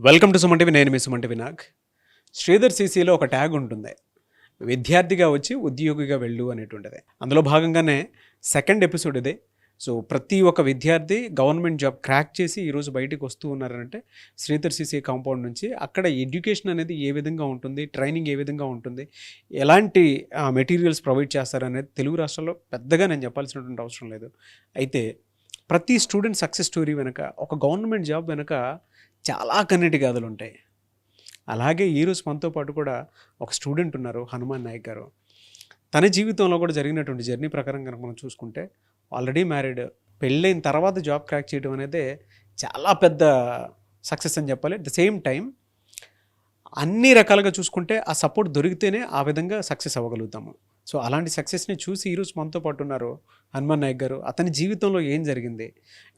Welcome to Suman TV. నేను మీ Suman TV Nag. Sridhar సీసీలో ఒక tag ఉంటుంది, విద్యార్థిగా వచ్చి ఉద్యోగిగా వెళ్ళు అనేటువంటిది. అందులో భాగంగానే సెకండ్ ఎపిసోడ్ ఇదే. సో ప్రతి ఒక్క విద్యార్థి గవర్నమెంట్ జాబ్ క్రాక్ చేసి ఈరోజు బయటకు వస్తూ ఉన్నారంటే శ్రీధర్ సీసీ కాంపౌండ్ నుంచి. అక్కడ ఎడ్యుకేషన్ అనేది ఏ విధంగా ఉంటుంది, ట్రైనింగ్ ఏ విధంగా ఉంటుంది, ఎలాంటి మెటీరియల్స్ ప్రొవైడ్ చేస్తారనేది తెలుగు రాష్ట్రాల్లో పెద్దగా నేను చెప్పాల్సినటువంటి అవసరం లేదు. అయితే ప్రతి స్టూడెంట్ సక్సెస్ స్టోరీ వెనుక, ఒక గవర్నమెంట్ జాబ్ వెనుక చాలా కన్నీటి గాథలు ఉంటాయి. అలాగే ఈరోజు మనతో పాటు కూడా ఒక స్టూడెంట్ ఉన్నారు, హనుమాన్ నాయక్ గారు. తన జీవితంలో కూడా జరిగినటువంటి జర్నీ ప్రకారం కనుక మనం చూసుకుంటే, ఆల్రెడీ మ్యారీడ్, పెళ్ళైన తర్వాత జాబ్ క్రాక్ చేయడం అనేది చాలా పెద్ద సక్సెస్ అని చెప్పాలి. అట్ ద సేమ్ టైం అన్ని రకాలుగా చూసుకుంటే ఆ సపోర్ట్ దొరికితేనే ఆ విధంగా సక్సెస్ అవ్వగలుగుతాము. సో అలాంటి సక్సెస్ని చూసి ఈరోజు మనతో పాటు ఉన్నారు హనుమాన్ నాయక్ గారు. అతని జీవితంలో ఏం జరిగింది,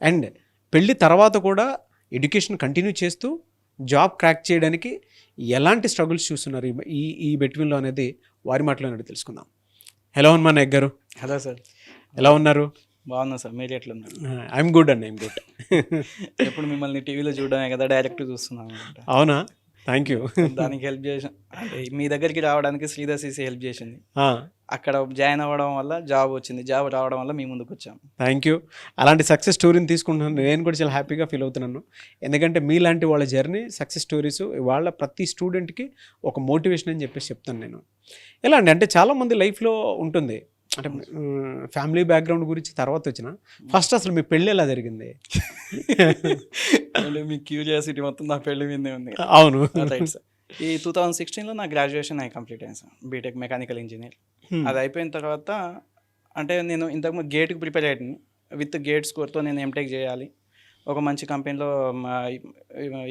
అండ్ పెళ్ళి తర్వాత కూడా ఎడ్యుకేషన్ కంటిన్యూ చేస్తూ జాబ్ క్రాక్ చేయడానికి ఎలాంటి స్ట్రగుల్స్ చూస్తున్నారు ఈ ఈ బిట్వీన్లో అనేది వారి మాటలోనే తెలుసుకుందాం. హలో హనుమాన్ నాయక్ గారు. హలో సార్, ఎలా ఉన్నారు? బాగున్నా సార్, మీరు ఎట్లా ఉన్నారు? ఐఎమ్ గుడ్ అండి, ఐఎమ్ గుడ్. ఎప్పుడు మిమ్మల్ని టీవీలో చూడడమే కదా, డైరెక్ట్ చూస్తున్నాం అనమాట. అవునా, థ్యాంక్ యూ. దానికి హెల్ప్ చేసి, అంటే మీ దగ్గరికి రావడానికి శ్రీధర్ సీసీ హెల్ప్ చేసింది. అక్కడ జాయిన్ అవ్వడం వల్ల జాబ్ వచ్చింది, జాబ్ రావడం వల్ల మీ ముందుకు వచ్చాము. Thank you. అలాంటి సక్సెస్ స్టోరీని తీసుకుంటున్నాను, నేను కూడా చాలా హ్యాపీగా ఫీల్ అవుతున్నాను. ఎందుకంటే మీలాంటి వాళ్ళ జర్నీ, సక్సెస్ స్టోరీస్ వాళ్ళ ప్రతి స్టూడెంట్కి ఒక మోటివేషన్ అని చెప్పేసి చెప్తాను నేను. ఎలా అండి అంటే చాలామంది లైఫ్లో ఉంటుంది, అంటే ఫ్యామిలీ బ్యాక్గ్రౌండ్ గురించి తర్వాత వచ్చిన ఫస్ట్ అసలు మీ పెళ్ళి ఎలా జరిగింది? మీ క్యూరియాసిటీ మొత్తం నా పెళ్లి మీదే ఉంది. అవును, రైట్ సార్. ఈ 2016లో నా గ్రాడ్యుయేషన్ అయి కంప్లీట్ అయింది సార్, బీటెక్ మెకానికల్ ఇంజనీర్. అది అయిపోయిన తర్వాత అంటే నేను ఇంతకుముందు గేట్కి ప్రిపేర్ అయ్యాను. విత్ గేట్ స్కోర్తో నేను ఎంటెక్ చేయాలి, ఒక మంచి కంపెనీలో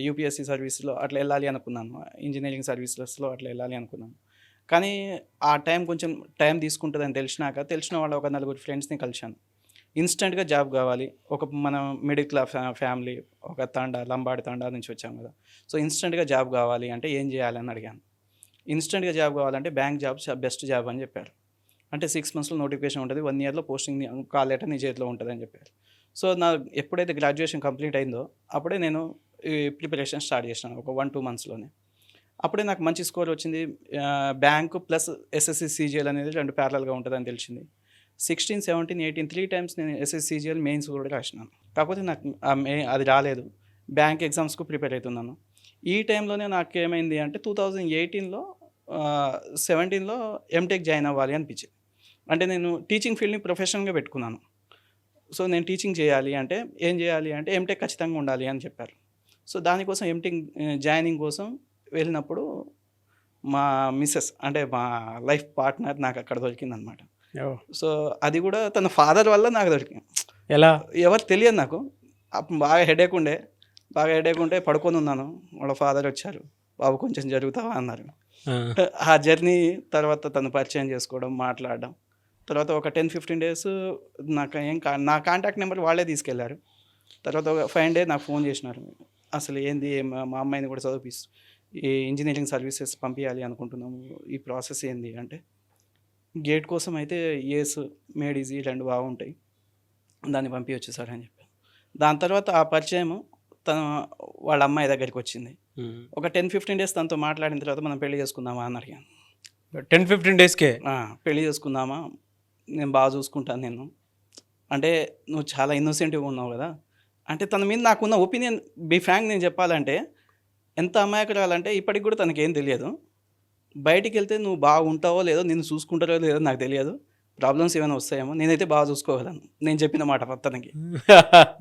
యూపీఎస్సీ సర్వీస్లో అట్లా వెళ్ళాలి అనుకున్నాను, ఇంజనీరింగ్ సర్వీసెస్లో అట్లా వెళ్ళాలి అనుకున్నాను. కానీ ఆ కొంచెం టైం తీసుకుంటుందని తెలిసిన వాళ్ళ ఒక నలుగురు ఫ్రెండ్స్ని కలిశాను. ఇన్స్టెంట్గా జాబ్ కావాలి, మనం మిడిల్ క్లాస్ ఫ్యామిలీ, ఒక లంబాడి తండా నుంచి వచ్చాం కదా. సో ఇన్స్టెంట్గా జాబ్ కావాలి అంటే ఏం చేయాలని అడిగాను. ఇన్స్టెంట్గా జాబ్ కావాలంటే బ్యాంక్ జాబ్ బెస్ట్ జాబ్ అని చెప్పారు. అంటే 6 monthsలో నోటిఫికేషన్ ఉంటుంది, 1 yearలో పోస్టింగ్ కాల్ లెటర్ నీ చేతిలో ఉంటుంది అని చెప్పారు. సో ఎప్పుడైతే గ్రాడ్యుయేషన్ కంప్లీట్ అయిందో అప్పుడే నేను ఈ ప్రిపరేషన్ స్టార్ట్ చేసినాను, ఒక 1-2 monthsలోనే. అప్పుడే నాకు మంచి స్కోర్ వచ్చింది. బ్యాంకు ప్లస్ ఎస్ఎస్సి సిజిఎల్ అనేది 2 ప్యారలల్గా ఉంటుందని తెలిసింది. 16, 17, 18 3 times నేను ఎస్ఎస్సి సిజిఎల్ మెయిన్స్ కూడా రాసినాను. కాకపోతే నాకు అది రాలేదు. బ్యాంక్ ఎగ్జామ్స్కు ప్రిపేర్ అవుతున్నాను. ఈ టైంలోనే నాకు ఏమైంది అంటే 2018లో 17లో ఎంటెక్ జాయిన్ అవ్వాలి అనిపించింది. అంటే నేను టీచింగ్ ఫీల్డ్ని ప్రొఫెషనల్గా పెట్టుకున్నాను. సో నేను టీచింగ్ చేయాలి అంటే ఏం చేయాలి అంటే ఎంటెక్ ఖచ్చితంగా ఉండాలి అని చెప్పారు. సో దానికోసం ఎంటెక్ జాయినింగ్ కోసం వెళ్ళినప్పుడు మా మిస్సెస్ అంటే మా లైఫ్ పార్ట్నర్ నాకు అక్కడ దొరికిందనమాట. సో అది కూడా తన ఫాదర్ వల్ల నాకు దొరికింది. ఎలా ఎవరు తెలియదు నాకు. బాగా హెడేక్ ఉంటే పడుకొని ఉన్నాను. వాళ్ళ ఫాదర్ వచ్చారు, బాబు కొంచెం జరుగుతావా అన్నారు. ఆ జర్నీ తర్వాత తను పరిచయం చేసుకోవడం, మాట్లాడడం, తర్వాత ఒక 10-15 days నా కాంటాక్ట్ నెంబర్ వాళ్ళే తీసుకెళ్లారు. తర్వాత ఒక 5 days నాకు ఫోన్ చేసినారు. అసలు ఏంది, మా అమ్మాయిని కూడా చదివిస్తూ ఈ ఇంజనీరింగ్ సర్వీసెస్ పంపించాలి అనుకుంటున్నాము, ఈ ప్రాసెస్ ఏంది అంటే, గేట్ కోసం అయితే ఏస్ మేడ్ ఈజీ 2 బాగుంటాయి, దాన్ని పంపించచ్చు సార్ అని చెప్పాను. దాని తర్వాత ఆ పరిచయం వాళ్ళ అమ్మాయి దగ్గరికి వచ్చింది. ఒక 10-15 days తనతో మాట్లాడిన తర్వాత మనం పెళ్లి చేసుకుందామా అని అడిగాను. 10-15 daysకే పెళ్లి చేసుకుందామా, నేను బాగా చూసుకుంటాను నేను అంటే, నువ్వు చాలా ఇన్నోసెంట్గా ఉన్నావు కదా అంటే. తన మీద నాకున్న ఒపీనియన్ బీ ఫ్రాంక్ నేను చెప్పాలంటే, ఎంత అమాయకురాలంటే ఇప్పటికి కూడా తనకేం తెలియదు. బయటికి వెళ్తే నువ్వు బాగుంటావో లేదో, నిన్ను చూసుకుంటారో లేదో నాకు తెలియదు, ప్రాబ్లమ్స్ ఏమైనా వస్తాయేమో, నేనైతే బాగా చూసుకోగలను. నేను చెప్పిన మాట తనకి,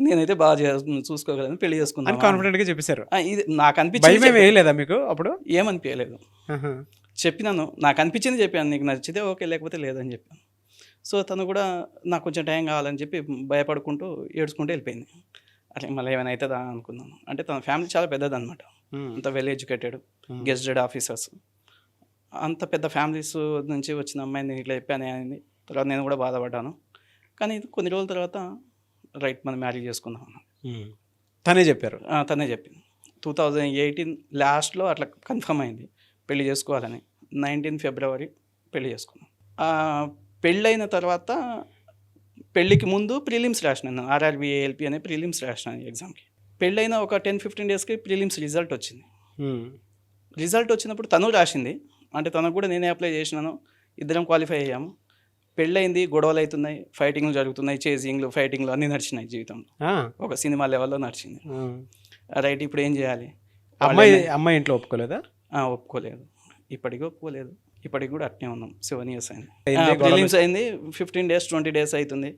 నేనైతే బాగా చూసుకోగలను, పెళ్లి చేసుకున్నాను కాన్ఫిడెంట్గా చెప్పేశారు. ఇది నాకు అనిపించింది. వేయలేదా మీకు అప్పుడు? ఏమనిపించలేదు, చెప్పినాను, నాకు అనిపించింది చెప్పాను, నీకు నచ్చితే ఓకే, లేకపోతే లేదని చెప్పాను. సో తను కూడా నాకు కొంచెం టైం కావాలని చెప్పి భయపడుకుంటూ ఏడ్చుకుంటూ వెళ్ళిపోయింది. అట్లా మళ్ళీ ఏమైనా అవుతుందా అనుకున్నాను. అంటే తన ఫ్యామిలీ చాలా పెద్దదన్నమాట, అంత వెల్ ఎడ్యుకేటెడ్, గెస్టెడ్ ఆఫీసర్స్, అంత పెద్ద ఫ్యామిలీస్ నుంచి వచ్చిన అమ్మాయిని ఇట్లా చెప్పాను అయింది. తర్వాత నేను కూడా బాధపడ్డాను. కానీ కొన్ని రోజుల తర్వాత రైట్, మనం మ్యారేజ్ చేసుకుందాం అన్నాను. తనే చెప్పారు? తనే చెప్పింది. 2018 లాస్ట్లో అట్లా కన్ఫర్మ్ అయింది పెళ్లి చేసుకోవాలని. 19 February పెళ్లి చేసుకున్నాం. పెళ్ళైన తర్వాత పెళ్ళికి ముందు ప్రిలిమ్స్ రాసినాను, ఆర్ఆర్బి ఏఎల్పి అనే ప్రిలిమ్స్ రాసినాను ఎగ్జామ్కి. పెళ్ళైన ఒక 10-15 డేస్కి ప్రిలిమ్స్ రిజల్ట్ వచ్చింది. రిజల్ట్ వచ్చినప్పుడు తను రాసింది, అంటే తనకు కూడా నేనే అప్లై చేసినాను, ఇద్దరం క్వాలిఫై అయ్యాము. పెళ్ళయింది, గొడవలు అవుతున్నాయి, ఫైటింగ్లు జరుగుతున్నాయి, చేజింగ్లు ఫైటింగ్లు అన్నీ నడిచినాయి జీవితంలో, ఒక సినిమా లెవెల్లో నడిచింది. రైట్, ఇప్పుడు ఏం చేయాలి? అమ్మాయి ఇంట్లో ఒప్పుకోలేదా? ఒప్పుకోలేదు, ఇప్పటికీ ఒప్పుకోలేదు. ఇప్పటికి కూడా అట్నే ఉన్నాం. 7 years అయింది. ప్రిలిమ్స్ అయింది, 15 days 20 days అవుతుంది.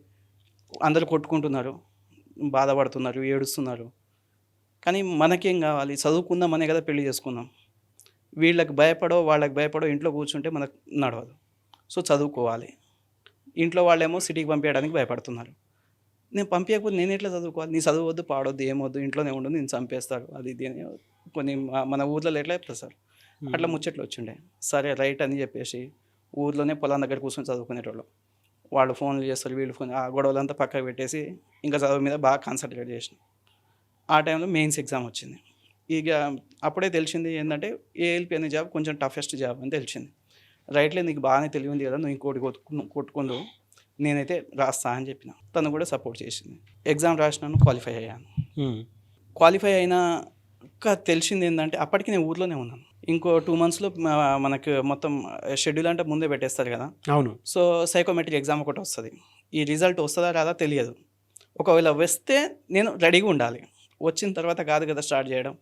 అందరూ కొట్టుకుంటున్నారు, బాధపడుతున్నారు, ఏడుస్తున్నారు. కానీ మనకేం కావాలి? చదువుకుందామనే కదా పెళ్లి చేసుకుందాం. వీళ్ళకి భయపడో వాళ్ళకి భయపడో ఇంట్లో కూర్చుంటే మనకు నడవదు. సో చదువుకోవాలి. ఇంట్లో వాళ్ళేమో సిటీకి పంపించడానికి భయపడుతున్నారు. నేను పంపించకపోతే నేను ఎట్లా చదువుకోవాలి? నీ చదువువద్దు, పాడొద్దు, ఏమొద్దు, ఇంట్లోనే ఉండు, నేను చంపేస్తారు, అది ఇది అని కొన్ని మన ఊర్లలో ఎట్లా చెప్తారు సార్, అట్లా ముచ్చట్లు వచ్చిండే. సరే రైట్ అని చెప్పేసి ఊర్లోనే పొలం దగ్గర కూర్చొని చదువుకునేటోళ్ళు. వాళ్ళు ఫోన్లు చేస్తారు, వీళ్ళు ఫోన్, ఆ గొడవలంతా పక్కకు పెట్టేసి ఇంకా చదువు మీద బాగా కాన్సన్ట్రేట్ చేసిన. ఆ టైంలో మెయిన్స్ ఎగ్జామ్ వచ్చింది. ఇక అప్పుడే తెలిసింది ఏంటంటే ఏఎల్పి అనే జాబ్ కొంచెం టఫెస్ట్ జాబ్ అని తెలిసింది. రైట్లే, నీకు బాగానే తెలియంది కదా, నువ్వు ఇంకోటి కొట్టుకుందు, నేనైతే రాస్తా అని చెప్పిన. తను కూడా సపోర్ట్ చేసింది. ఎగ్జామ్ రాసినాను, క్వాలిఫై అయ్యాను. క్వాలిఫై అయినాక తెలిసింది ఏంటంటే అప్పటికి నేను ఊర్లోనే ఉన్నాను. ఇంకో 2 monthsలో మనకు మొత్తం షెడ్యూల్ అంటే ముందే పెట్టేస్తారు కదా. అవును. సో సైకోమెట్రిక్ ఎగ్జామ్ ఒకటి వస్తుంది. ఈ రిజల్ట్ వస్తుందా రాదా తెలియదు. ఒకవేళ వస్తే నేను రెడీగా ఉండాలి, వచ్చిన తర్వాత కాదు కదా స్టార్ట్ చేయడం.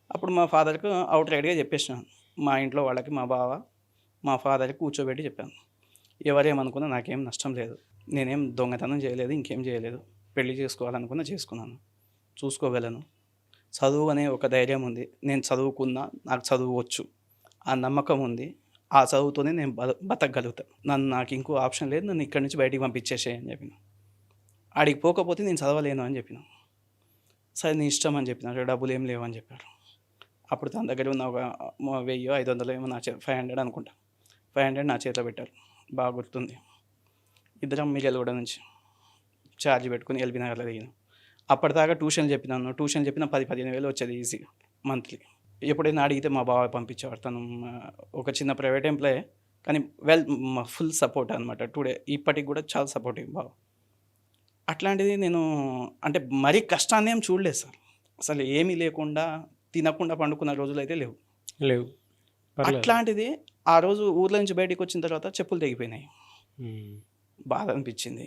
అప్పుడు మా ఫాదర్కి అవుట్ రైట్గా చెప్పేసినాను. మా ఇంట్లో వాళ్ళకి, మా బావ, మా ఫాదర్కి కూర్చోబెట్టి చెప్పాను, ఎవరేమనుకున్నా నాకేం నష్టం లేదు, నేనేం దొంగతనం చేయలేదు, ఇంకేం చేయలేదు, పెళ్లి చేసుకోవాలనుకున్నా చేసుకున్నాను, చూసుకోగలను, చదువు అనే ఒక ధైర్యం ఉంది, నేను చదువుకున్నా, నాకు చదువువచ్చు, ఆ నమ్మకం ఉంది, ఆ చదువుతోనే నేను బతకగలుగుతాను, నాకు ఇంకో ఆప్షన్ లేదు, నన్ను ఇక్కడి నుంచి బయటికి పంపించేసేయి అని చెప్పిన. ఆడికి పోకపోతే నేను చదవలేను అని చెప్పిన. సరే నీ ఇష్టం అని చెప్పినారు, డబ్బులు ఏం లేవు అని చెప్పారు. అప్పుడు తన దగ్గర ఉన్న ఒక 1000-500 ఏమో నా 500 అనుకుంటా, 500 నా చేతిలో పెట్టారు, బాగా గుర్తుంది. ఇద్దరం మిర్యాలగూడ నుంచి ఛార్జ్ పెట్టుకుని ఎల్బీ నగర్లో దిగినాం. అప్పటిదాకా ట్యూషన్ చెప్పినాను, ట్యూషన్ చెప్పిన 10-15 వేలు వచ్చేది ఈజీ మంత్లీ. ఎప్పుడైనా అడిగితే మా బావ పంపించేవాడు. తను ఒక చిన్న ప్రైవేట్ ఎంప్లాయీ, కానీ ఫుల్ సపోర్ట్ అనమాట. టుడే ఇప్పటికి కూడా చాలా సపోర్టివ్ బావ. అట్లాంటిది నేను అంటే మరీ కష్టాన్ని ఏం చూడలేదు సార్. అసలు ఏమీ లేకుండా తినకుండా పండుకున్న రోజులు అయితే లేవు. అట్లాంటిది ఆ రోజు ఊర్లో నుంచి బయటికి వచ్చిన తర్వాత చెప్పులు తెగిపోయినాయి, బాధ అనిపించింది.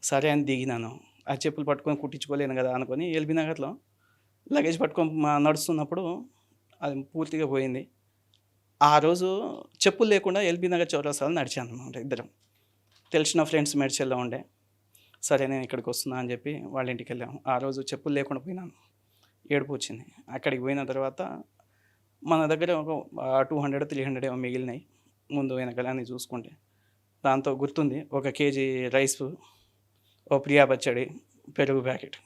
సరే అని దిగినాను, ఆ చెప్పులు పట్టుకొని కుట్టించుకోలేను కదా అనుకొని ఎల్బీ నగర్లో లగేజ్ పట్టుకొని నడుస్తున్నప్పుడు అది పూర్తిగా పోయింది. ఆ రోజు చెప్పులు లేకుండా ఎల్బీ నగర్ చౌరస్తాలో నడిచాను అనమాట. ఇద్దరం తెలిసిన ఫ్రెండ్స్ మెడ్చల్లో ఉండే. సరే నేను ఇక్కడికి వస్తున్నా అని చెప్పి వాళ్ళ ఇంటికి వెళ్ళాము. ఆ రోజు చెప్పులు లేకుండా పోయినాను, ఏడుపు వచ్చింది. అక్కడికి పోయిన తర్వాత మన దగ్గర ఒక 200-300 ఏమో మిగిలినాయి, ముందు వెనకాలని చూసుకుంటే. దాంతో గుర్తుంది, 1 kg రైస్, ఓ ప్రియా పచ్చడి, పెరుగు ప్యాకెట్.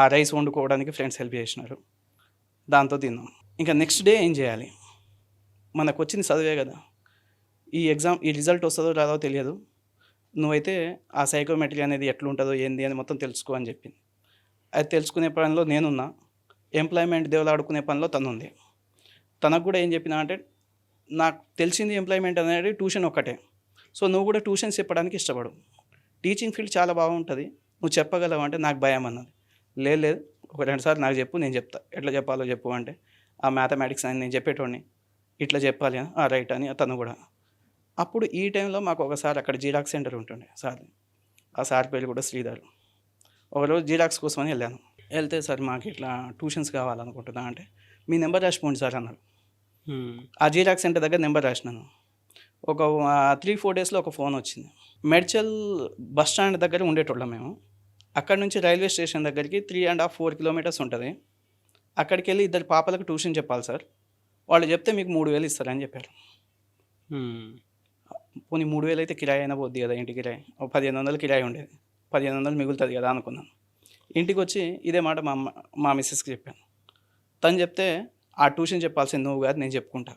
ఆ రైస్ వండుకోవడానికి ఫ్రెండ్స్ హెల్ప్ చేసినారు, దాంతో తిన్నాం. ఇంకా నెక్స్ట్ డే ఏం చేయాలి? మనకు వచ్చింది చదివే కదా, ఈ రిజల్ట్ వస్తుందో రాదో తెలియదు, నువ్వైతే ఆ సైకోమెట్రీ అనేది ఎట్లుంటుందో ఏంది అని మొత్తం తెలుసుకో అని చెప్పింది. అది తెలుసుకునే పనిలో నేనున్నా, ఎంప్లాయ్మెంట్ దేవులాడుకునే పనిలో తనుంది. తనకు కూడా ఏం చెప్పినా అంటే, నాకు తెలిసింది ఎంప్లాయ్మెంట్ అనేది ట్యూషన్ ఒక్కటే, సో నువ్వు కూడా ట్యూషన్స్ చెప్పడానికి ఇష్టపడు, టీచింగ్ ఫీల్డ్ చాలా బాగుంటుంది, నువ్వు చెప్పగలవు అంటే నాకు భయం అన్నది. లేదు, ఒక 2 సార్లు నాకు చెప్పు, నేను చెప్తా, ఎట్లా చెప్పాలో చెప్పు అంటే, ఆ మ్యాథమెటిక్స్ అని నేను చెప్పేటోడిని, ఇట్లా చెప్పాలి అని, రైట్ అని తను కూడా. అప్పుడు ఈ టైంలో మాకు ఒకసారి అక్కడ జిరాక్స్ సెంటర్ ఉంటుండే సార్, ఆ సార్ పేరు కూడా శ్రీధర్. ఒకరోజు జిరాక్స్ కోసమని వెళ్ళాను. వెళ్తే సార్ మాకు ఇట్లా ట్యూషన్స్ కావాలనుకుంటున్నా అంటే, మీ నెంబర్ రాసిపోండి సార్ అన్నారు. ఆ జిరాక్స్ సెంటర్ దగ్గర నెంబర్ రాసినాను. ఒక 3-4 డేస్లో ఒక ఫోన్ వచ్చింది. మెడ్చల్ బస్ స్టాండ్ దగ్గర ఉండేటోళ్ళం మేము. అక్కడ నుంచి రైల్వే స్టేషన్ దగ్గరికి 3.5-4 kilometers ఉంటుంది. అక్కడికి వెళ్ళి 2 పాపలకు ట్యూషన్ చెప్పాలి సార్, వాళ్ళు చెప్తే మీకు 3000 ఇస్తారని చెప్పారు. పోనీ 3000 అయితే కిరాయి అయినా పోద్ది కదా, ఇంటి కిరాయి 1500 కిరాయి ఉండేది, 1500 మిగులుతుంది కదా అనుకున్నాను. ఇంటికి వచ్చి ఇదే మాట మా మిస్సెస్కి చెప్పాను. తను చెప్తే, ఆ ట్యూషన్ చెప్పాల్సింది నువ్వు కాదు, నేను చెప్పుకుంటా,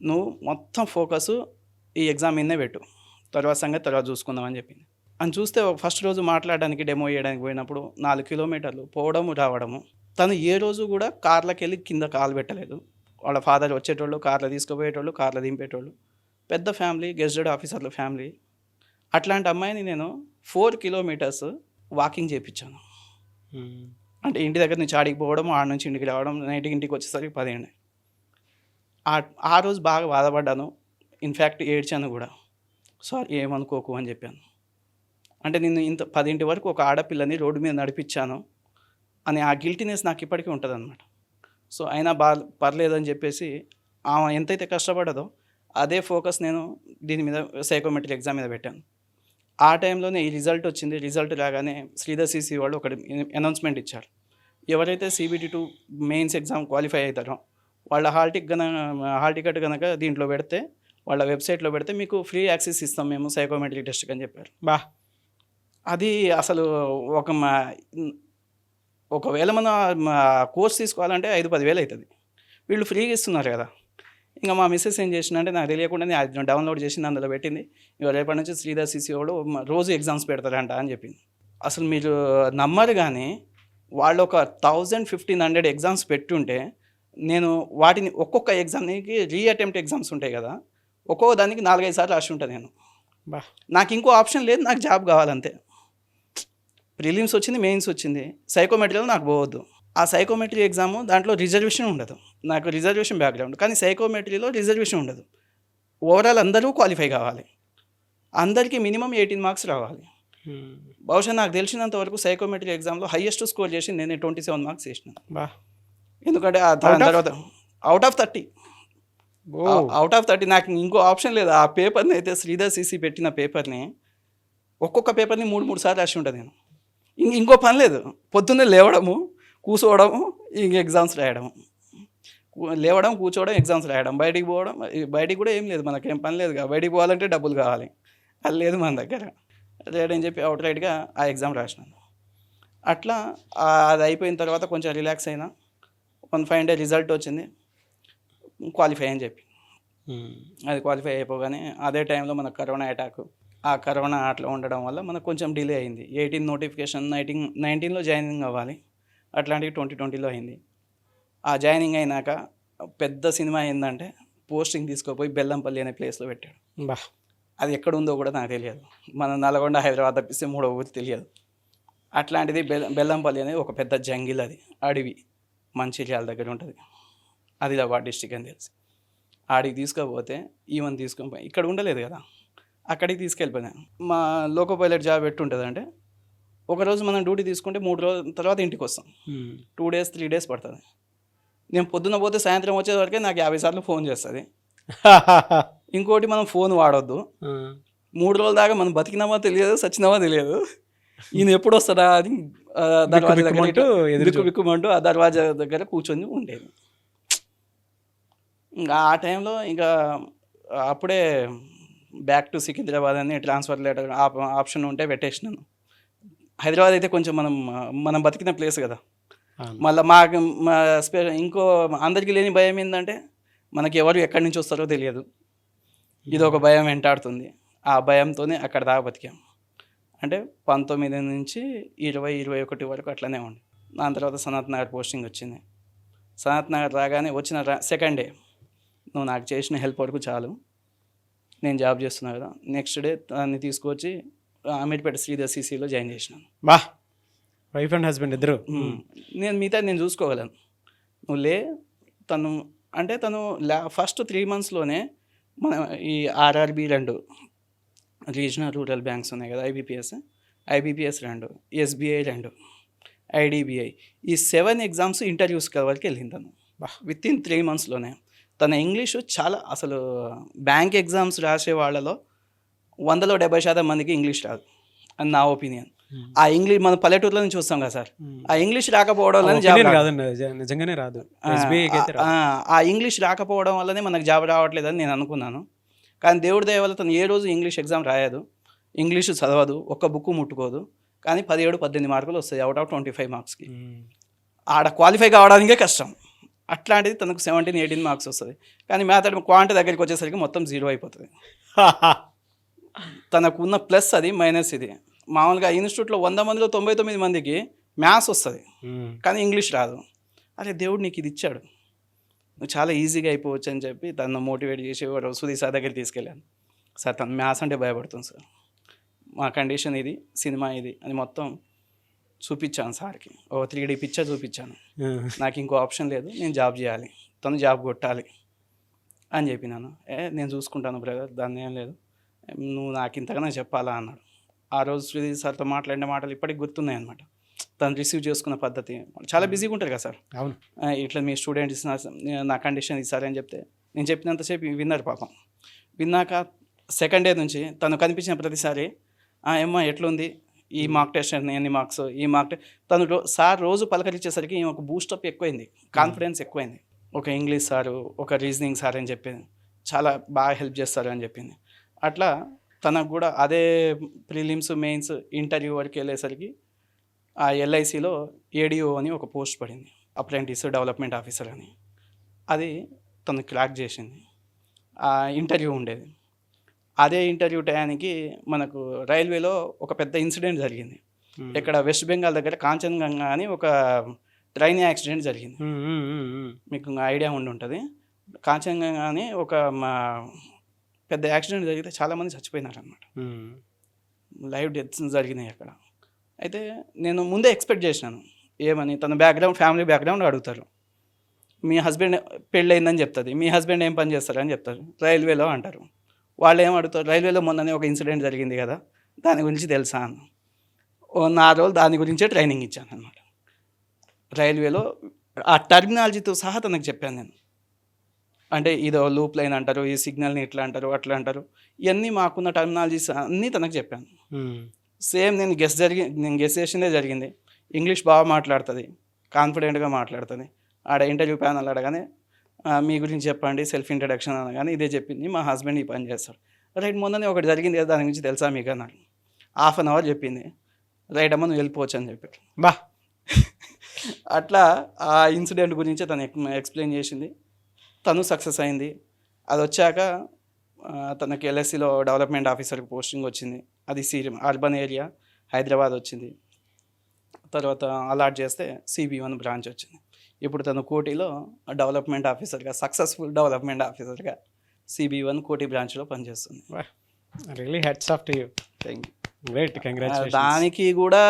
నువ్వు మొత్తం ఫోకస్ ఈ ఎగ్జామ్ మీదనే పెట్టు, తర్వాత సంగతి తర్వాత చూసుకుందామని చెప్పింది. అని చూస్తే ఫస్ట్ రోజు మాట్లాడడానికి డెమో వేయడానికి పోయినప్పుడు 4 kilometers పోవడము రావడము. తను ఏ రోజు కూడా కార్లోకి వెళ్ళి కింద కాలు పెట్టలేదు. వాళ్ళ ఫాదర్ వచ్చేటోళ్ళు, కార్లో తీసుకుపోయేటోళ్ళు, కార్లో దింపేటోళ్ళు, పెద్ద ఫ్యామిలీ, గెస్టెడ్ ఆఫీసర్ల ఫ్యామిలీ. అట్లాంటి అమ్మాయిని నేను 4 kilometers వాకింగ్ చేయించాను. అంటే ఇంటి దగ్గర నుంచి ఆడికి పోవడం, ఆడ నుంచి ఇంటికి రావడం, నైట్కి ఇంటికి వచ్చేసరికి 10 అయింది. ఆ రోజు బాగా బాధపడ్డాను. ఇన్ఫ్యాక్ట్ ఏడ్చాను కూడా. సారీ ఏమనుకోకు అని చెప్పాను. అంటే నేను ఇంత 10 వరకు ఒక ఆడపిల్లని రోడ్డు మీద నడిపించాను అని ఆ గిల్టీనెస్ నాకు ఇప్పటికీ ఉంటుందన్నమాట. సో అయినా పర్లేదని చెప్పేసి ఆమె ఎంతైతే కష్టపడ్డదో అదే ఫోకస్ నేను దీని మీద సైకోమెట్రిక్ ఎగ్జామ్ మీద పెట్టాను. ఆ టైంలోనే ఈ రిజల్ట్ వచ్చింది. రిజల్ట్ రాగానే శ్రీధర్ సిసి వాళ్ళు ఒకటి అనౌన్స్మెంట్ ఇచ్చారు. ఎవరైతే CBT2 మెయిన్స్ ఎగ్జామ్ క్వాలిఫై అవుతారో వాళ్ళ హాల్ టికెట్ కనుక దీంట్లో పెడితే, వాళ్ళ వెబ్సైట్లో పెడితే మీకు ఫ్రీ యాక్సెస్ ఇస్తాం మేము సైకోమెట్రిక్ టెస్ట్కి అని చెప్పారు. అది అసలు ఒకవేళ మనం కోర్స్ తీసుకోవాలంటే 5-10 వేలు అవుతుంది. వీళ్ళు ఫ్రీగా ఇస్తున్నారు కదా. ఇంకా మా మిస్సెస్ ఏం చేసిందంటే నాకు తెలియకుండానే అది డౌన్లోడ్ చేసింది, అందులో పెట్టింది. ఇక రేపటి నుంచి శ్రీధర్ సిసి వాళ్ళు రోజు ఎగ్జామ్స్ పెడతారంట అని చెప్పింది. అసలు మీరు నమ్మరు కానీ వాళ్ళు ఒక 1000-1500 ఎగ్జామ్స్ పెట్టుంటే నేను వాటిని ఒక్కొక్క ఎగ్జామ్కి రీఅటెంప్ట్ ఎగ్జామ్స్ ఉంటాయి కదా, ఒక్కొక్క దానికి 4-5 సార్లు రాసి ఉంటాను నేను. నాకు ఇంకో ఆప్షన్ లేదు, నాకు జాబ్ కావాలంతే. ప్రిలిమ్స్ వచ్చింది, మెయిన్స్ వచ్చింది, సైకోమెట్రీలో నాకు పోవద్దు. ఆ సైకోమెట్రీ ఎగ్జాము దాంట్లో రిజర్వేషన్ ఉండదు. నాకు రిజర్వేషన్ బ్యాక్గ్రౌండ్, కానీ సైకోమెట్రీలో రిజర్వేషన్ ఉండదు. ఓవరాల్ అందరూ క్వాలిఫై కావాలి, అందరికీ మినిమం 18 మార్క్స్ రావాలి. బహుశా నాకు తెలిసినంత వరకు సైకోమెట్రీ ఎగ్జామ్లో హైయెస్ట్ స్కోర్ చేసి నేను 27 మార్క్స్ చేసినాను. ఎందుకంటే తర్వాత అవుట్ ఆఫ్ 30 నాకు ఇంకో ఆప్షన్ లేదు. ఆ పేపర్ని అయితే శ్రీధర్ సిసి పెట్టిన పేపర్ని ఒక్కొక్క పేపర్ని 3 సార్లు రాసి ఉంటుంది నేను. ఇంకో పని లేదు, పొద్దున్నే లేవడము, కూర్చోవడము, ఇంక ఎగ్జామ్స్ రాయడము, లేవడం, కూర్చోవడం, ఎగ్జామ్స్ రాయడం, బయటికి పోవడం. బయటికి కూడా ఏం లేదు, మనకేం పని లేదు. బయటికి పోవాలంటే డబ్బులు కావాలి, అది లేదు మన దగ్గర. లేడని చెప్పి అవుట్ రైట్గా ఆ ఎగ్జామ్ రాసినాను. అట్లా అది అయిపోయిన తర్వాత కొంచెం రిలాక్స్ అయినా. 1 డే రిజల్ట్ వచ్చింది, క్వాలిఫై అని చెప్పి. అది క్వాలిఫై అయిపోగానే అదే టైంలో మనకు కరోనా అటాక్. ఆ కరోనా అట్లా ఉండడం వల్ల మనకు కొంచెం డిలే అయింది. 18 నోటిఫికేషన్, 19లో జాయినింగ్ అవ్వాలి, అట్లాంటివి 2020లో అయింది. ఆ జాయినింగ్ అయినాక పెద్ద సినిమా ఏంటంటే పోస్టింగ్ తీసుకుపోయి బెల్లంపల్లి అనే ప్లేస్లో పెట్టాడు. అది ఎక్కడ ఉందో కూడా నాకు తెలియదు. మన నల్గొండ, హైదరాబాద్ తప్పిస్తే 3వ ఊరు తెలియదు. అట్లాంటిది బెల్లంపల్లి అనేది ఒక పెద్ద జంగిల్, అది అడవి, మంచిర్యాల దగ్గర ఉంటుంది, ఆదిలాబాద్ డిస్టిక్ అని తెలిసి. ఆడికి తీసుకపోతే ఈవెన్ తీసుకొని పోయి ఇక్కడ ఉండలేదు కదా, అక్కడికి తీసుకెళ్ళిపోయాను. మా లోకో పైలట్ జాబ్ ఎట్టుంటుందంటే ఒకరోజు మనం డ్యూటీ తీసుకుంటే 3 రోజుల తర్వాత ఇంటికి వస్తాం. 2 days 3 days పడుతుంది. నేను పొద్దున్న పోతే సాయంత్రం వచ్చేవరకే నాకు 50 సార్లు ఫోన్ చేస్తుంది. ఇంకోటి, మనం ఫోన్ వాడొద్దు. 3 రోజుల దాకా మనం బతికినామా తెలియదు, సచ్చినామా తెలియదు. ఈయన ఎప్పుడు వస్తాడా అని దర్వాజా దగ్గర బిక్కుమంటూ ఆ దర్వాజా దగ్గర కూర్చొని ఉండేది. ఇంకా ఆ టైంలో ఇంకా అప్పుడే బ్యాక్ టు సికింద్రాబాద్ అని ట్రాన్స్ఫర్ లెటర్ ఆప్షన్ ఉంటే పెట్టేసినాను. హైదరాబాద్ అయితే కొంచెం మనం బతికిన ప్లేస్ కదా. మళ్ళీ ఇంకో అందరికీ లేని భయం ఏంటంటే మనకి ఎవరు ఎక్కడి నుంచి వస్తారో తెలియదు. ఇది ఒక భయం వెంటాడుతుంది. ఆ భయంతోనే అక్కడ దాకా బతికాం. అంటే 19 నుంచి 20-21 వరకు అట్లనే ఉండి, దాని తర్వాత సనత్ నగర్ పోస్టింగ్ వచ్చింది. సనత్ నగర్ రాగానే వచ్చిన సెకండ్ డే, నువ్వు నాకు చేసిన హెల్ప్ వరకు చాలు, నేను జాబ్ చేస్తున్నా కదా. నెక్స్ట్ డే దాన్ని తీసుకొచ్చి అమీర్పేట శ్రీధర్ సిసిలో జాయిన్ చేసినాను. వైఫ్ అండ్ హస్బెండ్ ఇద్దరు. నేను చూసుకోగలను, నువ్వు లే. తను ఫస్ట్ 3 monthsలోనే మన ఈ RRB 2 రీజనల్ రూరల్ బ్యాంక్స్ ఉన్నాయి కదా, IBPS 2, SBI 2, IDBI, ఈ 7 ఎగ్జామ్స్ ఇంటర్వ్యూస్ వరకు వెళ్ళింది తను విత్ ఇన్ 3 monthsలోనే. తన ఇంగ్లీషు చాలా, అసలు బ్యాంక్ ఎగ్జామ్స్ రాసే వాళ్ళలో 100లో 70% మందికి ఇంగ్లీష్ రాదు అని నా ఒపీనియన్. ఆ ఇంగ్లీష్ మన పల్లెటూరులో నుంచి వస్తాం కదా సార్, ఆ ఇంగ్లీష్ రాకపోవడం వల్ల నిజంగానే రాదు. ఆ ఇంగ్లీష్ రాకపోవడం వల్లనే మనకు జాబ్ రావట్లేదని నేను అనుకున్నాను. కానీ దేవుడి దయ వల్ల తను ఏ రోజు ఇంగ్లీష్ ఎగ్జామ్ రాయదు, ఇంగ్లీషు చదవదు, ఒక్క బుక్ ముట్టుకోదు. కానీ 17-18 మార్కులు వస్తాయి అవుట్ ఆఫ్ 25 మార్క్స్కి. ఆడ క్వాలిఫై కావడానికే కష్టం. అట్లాంటిది తనకు 17-18 మార్క్స్ వస్తుంది. కానీ మ్యాథడ్ క్వాంట్ దగ్గరికి వచ్చేసరికి మొత్తం 0 అయిపోతుంది. తనకున్న ప్లస్ అది, మైనస్ ఇది. మామూలుగా ఇన్స్టిట్యూట్లో 100 మందిలో 99 మందికి మ్యాథ్స్ వస్తుంది, కానీ ఇంగ్లీష్ రాదు. అరే దేవుడు నీకు ఇది ఇచ్చాడు, నువ్వు చాలా ఈజీగా అయిపోవచ్చు అని చెప్పి తను మోటివేట్ చేసి సుధీర్ సార్ దగ్గరికి తీసుకెళ్ళాను. సార్ తను మ్యాథ్స్ అంటే భయపడుతుంది సార్, మా కండిషన్ ఇది, సినిమా ఇది అని మొత్తం చూపించాను సార్కి, ఓ 3D పిక్చర్ చూపించాను. నాకు ఇంకో ఆప్షన్ లేదు, నేను జాబ్ చేయాలి, తను జాబ్ కొట్టాలి అని చెప్పినాను. నేను చూసుకుంటాను బ్రదర్, దాన్ని ఏం లేదు, నువ్వు నాకు ఇంతగానో చెప్పాలా అన్నాడు. ఆ రోజు శ్రీధర్ సార్తో మాట్లాడిన మాటలు ఇప్పటికి గుర్తున్నాయి అనమాట. తను రిసీవ్ చేసుకున్న పద్ధతి, చాలా బిజీగా ఉంటారు కదా సార్. అవును. ఇట్లా మీ స్టూడెంట్స్ నా కండిషన్ ఇస్తారని చెప్తే నేను చెప్పినంతసేపు విన్నారు పాపం. విన్నాక సెకండ్ డే నుంచి తను కనిపించిన ప్రతిసారి ఏమ్మా ఎట్లుంది, ఈ మార్క్ టెస్ట్ ఎన్ని మార్క్స్, ఈ మార్క్ తను సార్ రోజు పలకరించేసరికి ఒక బూస్టప్ ఎక్కువైంది, కాన్ఫిడెన్స్ ఎక్కువైంది. ఒక ఇంగ్లీష్ సారు, ఒక రీజనింగ్ సార్ అని చెప్పింది, చాలా బాగా హెల్ప్ చేస్తారు అని చెప్పింది. అట్లా తనకు కూడా అదే ప్రిలిమ్స్ మెయిన్స్ ఇంటర్వ్యూ వరకు వెళ్ళేసరికి ఆ ఎల్ఐసిలో ఏడిఓ అని ఒక పోస్ట్ పడింది, అప్రెంటిస్ డెవలప్మెంట్ ఆఫీసర్ అని. అది తను క్రాక్ చేసింది. ఆ ఇంటర్వ్యూ ఉండేది. అదే ఇంటర్వ్యూ టయానికి మనకు రైల్వేలో ఒక పెద్ద ఇన్సిడెంట్ జరిగింది. ఇక్కడ వెస్ట్ బెంగాల్ దగ్గర కాంచన్గంగా అని ఒక ట్రైన్ యాక్సిడెంట్ జరిగింది. మీకు ఐడియా ఉండి ఉంటుంది. కాంచన్గంగా అని ఒక పెద్ద యాక్సిడెంట్ జరిగితే చాలామంది చచ్చిపోయినారు అనమాట. లైవ్ డెత్స్ జరిగినాయి అక్కడ. అయితే నేను ముందే ఎక్స్పెక్ట్ చేసినాను ఏమని, తన బ్యాక్గ్రౌండ్ ఫ్యామిలీ బ్యాక్గ్రౌండ్ అడుగుతారు. మీ హస్బెండ్ పెళ్ళయిందని చెప్తుంది, మీ హస్బెండ్ ఏం పని చేస్తారని చెప్తారు, రైల్వేలో అంటారు. వాళ్ళు ఏం అడుగుతారు, రైల్వేలో మొన్ననే ఒక ఇన్సిడెంట్ జరిగింది కదా, దాని గురించి తెలుసా అన్న. 4 రోజులు దాని గురించే ట్రైనింగ్ ఇచ్చాను అనమాట. రైల్వేలో ఆ టర్మినాలజీతో సహా తనకు చెప్పాను నేను. అంటే ఇదో లూప్ లైన్ అంటారు, ఈ సిగ్నల్ని ఇట్లా అంటారు, అట్లా అంటారు, ఇవన్నీ మాకున్న టర్మినాలజీస్ అన్నీ తనకు చెప్పాను. సేమ్ నేను గెస్ చేసిందే జరిగింది. ఇంగ్లీష్ బాగా మాట్లాడుతుంది, కాన్ఫిడెంట్గా మాట్లాడుతుంది. ఆడ ఇంటర్వ్యూ ప్యానల్ అడగానే మీ గురించి చెప్పండి, సెల్ఫ్ ఇంట్రడక్షన్ అనగానే ఇదే చెప్పింది, మా హస్బెండ్ ఈ పని చేస్తాడు. రైట్, మొన్ననే ఒకటి జరిగింది కదా, దాని గురించి తెలుసా మీకు అన్నాడు. 1/2 అవర్ చెప్పింది. రైట్ అమ్మ నువ్వు వెళ్ళిపోవచ్చు అని చెప్పాడు. బా అట్లా ఆ ఇన్సిడెంట్ గురించి తను ఎక్స్ప్లెయిన్ చేసింది. తను సక్సెస్ అయింది. అది వచ్చాక తనకి ఎల్ఎస్సిలో డెవలప్మెంట్ ఆఫీసర్కి పోస్టింగ్ వచ్చింది. అది అర్బన్ ఏరియా హైదరాబాద్ వచ్చింది. తర్వాత అలాట్ చేస్తే CB1 బ్రాంచ్ వచ్చింది. ఇప్పుడు తను కోటిలో డెవలప్మెంట్ ఆఫీసర్గా, సక్సెస్ఫుల్ డెవలప్మెంట్ ఆఫీసర్గా CB1 కోటి బ్రాంచ్లో పనిచేస్తుంది. Really hats off to you. Thank you. Great, congratulations. దానికి కూడా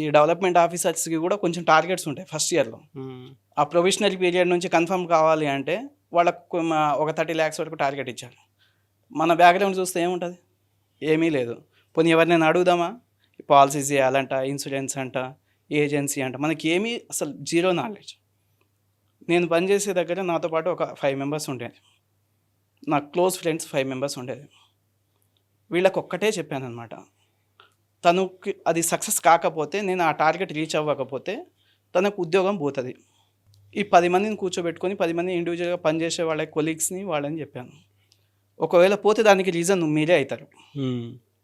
ఈ డెవలప్మెంట్ ఆఫీసర్స్కి కూడా కొంచెం టార్గెట్స్ ఉంటాయి ఫస్ట్ ఇయర్లో. ఆ ప్రొవిషనరీ పీరియడ్ నుంచి కన్ఫర్మ్ కావాలి అంటే వాళ్ళకు ఒక 30 lakhs వరకు టార్గెట్ ఇచ్చారు. మన బ్యాక్గ్రౌండ్ చూస్తే ఏముంటుంది, ఏమీ లేదు. పోనీ ఎవరినైనా అడుగుదామా, పాలసీస్ చేయాలంట, ఇన్సూరెన్స్ అంట, ఏజెన్సీ అంట, మనకి ఏమీ అసలు జీరో నాలెడ్జ్. నేను పనిచేసే దగ్గర నాతో పాటు ఒక 5 members ఉండేది, నా క్లోజ్ ఫ్రెండ్స్ 5 members ఉండేది. వీళ్ళకి ఒక్కటే చెప్పాను అనమాట, తనకి అది సక్సెస్ కాకపోతే, నేను ఆ టార్గెట్ రీచ్ అవ్వకపోతే తనకు ఉద్యోగం పోతుంది. ఈ 10 మందిని కూర్చోబెట్టుకొని 10 మంది ఇండివిజువల్గా పనిచేసే వాళ్ళ కొలీగ్స్ని వాళ్ళని చెప్పాను, ఒకవేళ పోతే దానికి రీజన్ మీరే అవుతారు,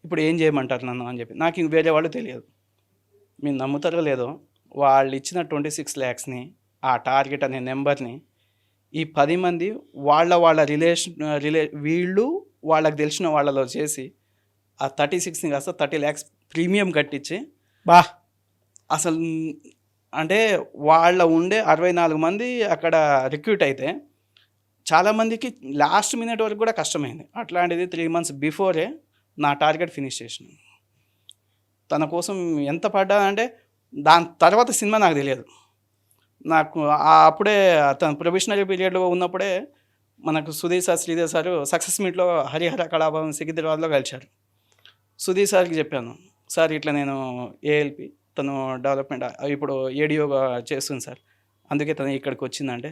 ఇప్పుడు ఏం చేయమంటారు నన్ను అని చెప్పి. నాకు ఇంక వేరే వాళ్ళు తెలియదు. మీరు నమ్ముతారో లేదో, వాళ్ళు ఇచ్చిన 26 lakhsని, ఆ టార్గెట్ అనే నెంబర్ని ఈ 10 మంది వాళ్ళ వీళ్ళు వాళ్ళకి తెలిసిన వాళ్ళలో చేసి ఆ 36ని కాస్త 30 lakhs ప్రీమియం కట్టించి అసలు అంటే వాళ్ళ ఉండే 64 మంది అక్కడ రిక్రూట్ అయితే చాలామందికి లాస్ట్ మినిట్ వరకు కూడా కష్టమైంది. అట్లాంటిది 3 months బిఫోరే నా టార్గెట్ ఫినిష్ చేసినాను. తన కోసం ఎంత పడ్డా అంటే దాని తర్వాత సినిమా నాకు తెలియదు. నాకు అప్పుడే తన ప్రొఫెషనల్ పీరియడ్లో ఉన్నప్పుడే మనకు Sudheer sir, Sridhar sir success మీట్లో హరిహర కళాభవన్ సికింద్రాబాద్లో కలిశారు. సుధీర్ సార్కి చెప్పాను, సార్ ఇట్లా నేను ALP, తను డెవలప్మెంట్ ఇప్పుడు ఏడియోగా చేస్తుంది సార్, అందుకే తను ఇక్కడికి వచ్చిందంటే,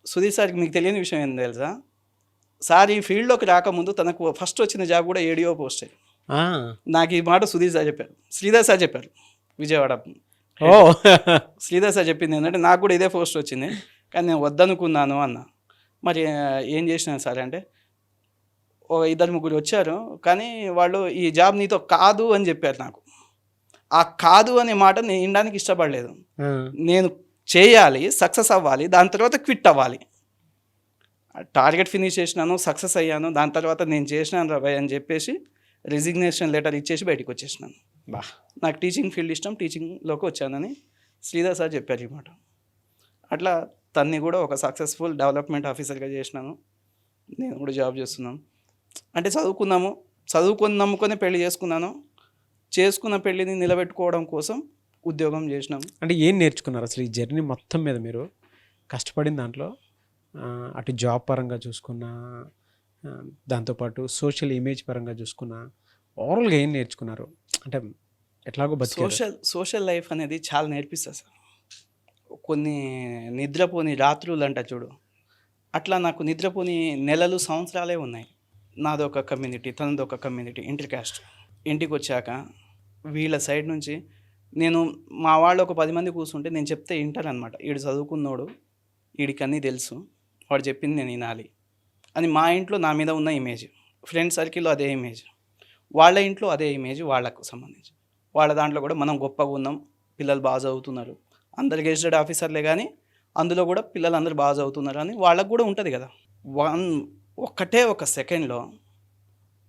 సుధీర్ సార్కి మీకు తెలియని విషయం ఏంటి తెలుసా, సార్ ఈ ఫీల్డ్లోకి రాకముందు తనకు ఫస్ట్ వచ్చిన జాబ్ కూడా ఏడియో పోస్టే. నాకు ఈ మాట సుధీర్ సార్ చెప్పారు, శ్రీధర్ సార్ చెప్పారు విజయవాడ. శ్రీధర్ సార్ చెప్పింది ఏంటంటే, నాకు కూడా ఇదే పోస్ట్ వచ్చింది కానీ నేను వద్దనుకున్నాను అన్న. మరి ఏం చేసినాను సార్ అంటే, 2-3 వచ్చారు కానీ వాళ్ళు ఈ జాబ్ నీతో కాదు అని చెప్పారు. నాకు ఆ కాదు అనే మాట నేను వినడానికి ఇష్టపడలేదు. నేను చేయాలి, సక్సెస్ అవ్వాలి, దాని తర్వాత క్విట్ అవ్వాలి. టార్గెట్ ఫినిష్ చేసినాను, సక్సెస్ అయ్యాను, దాని తర్వాత నేను చేసినాను రాబాయ్ అని చెప్పేసి రిజిగ్నేషన్ లెటర్ ఇచ్చేసి బయటకు వచ్చేసినాను. నాకు టీచింగ్ ఫీల్డ్ ఇష్టం, టీచింగ్లోకి వచ్చానని శ్రీధర్ సార్ చెప్పారు ఈ మాట. అట్లా తన్ని కూడా ఒక సక్సెస్ఫుల్ డెవలప్మెంట్ ఆఫీసర్గా చేసినాను. నేను కూడా జాబ్ చేస్తున్నాను. అంటే చదువుకుని నమ్ముకొని పెళ్లి చేసుకున్నాను. చేసుకున్న పెళ్ళిని నిలబెట్టుకోవడం కోసం ఉద్యోగం చేసినాం. అంటే ఏం నేర్చుకున్నారు అసలు ఈ జర్నీ మొత్తం మీద మీరు కష్టపడిన దాంట్లో? అటు జాబ్ పరంగా చూసుకున్నా, దాంతోపాటు సోషల్ ఇమేజ్ పరంగా చూసుకున్నా, ఓవరాల్గా ఏం నేర్చుకున్నారు? అంటే ఎట్లాగో బతికారు. సోషల్ లైఫ్ అనేది చాలా నేర్పిస్తుంది సార్. కొన్ని నిద్రపోని రాత్రులు అంట చూడు, అట్లా నాకు నిద్రపోని నెలలు సంవత్సరాలే ఉన్నాయి. నాదొక కమ్యూనిటీ, తనదొక కమ్యూనిటీ, ఇంటర్ క్యాస్ట్. ఇంటికి వచ్చాక వీళ్ళ సైడ్ నుంచి నేను మా వాళ్ళు ఒక 10 మంది కూర్చుంటే నేను చెప్తే వింటారనమాట. వీడు చదువుకున్నోడు, వీడికి అన్నీ తెలుసు, వాడు చెప్పింది నేను వినాలి అని మా ఇంట్లో నా మీద ఉన్న ఇమేజ్, ఫ్రెండ్ సర్కిల్లో అదే ఇమేజ్, వాళ్ళ ఇంట్లో అదే ఇమేజ్ వాళ్ళకు సంబంధించి. వాళ్ళ దాంట్లో కూడా మనం గొప్పగా ఉన్నాం, పిల్లలు బాగా చదువుతున్నారు, అందరు గెజిటెడ్ ఆఫీసర్లే కానీ అందులో కూడా పిల్లలు అందరూ బాగా చదువుతున్నారు అని వాళ్ళకు కూడా ఉంటుంది కదా. ఒక్కటే ఒక సెకండ్లో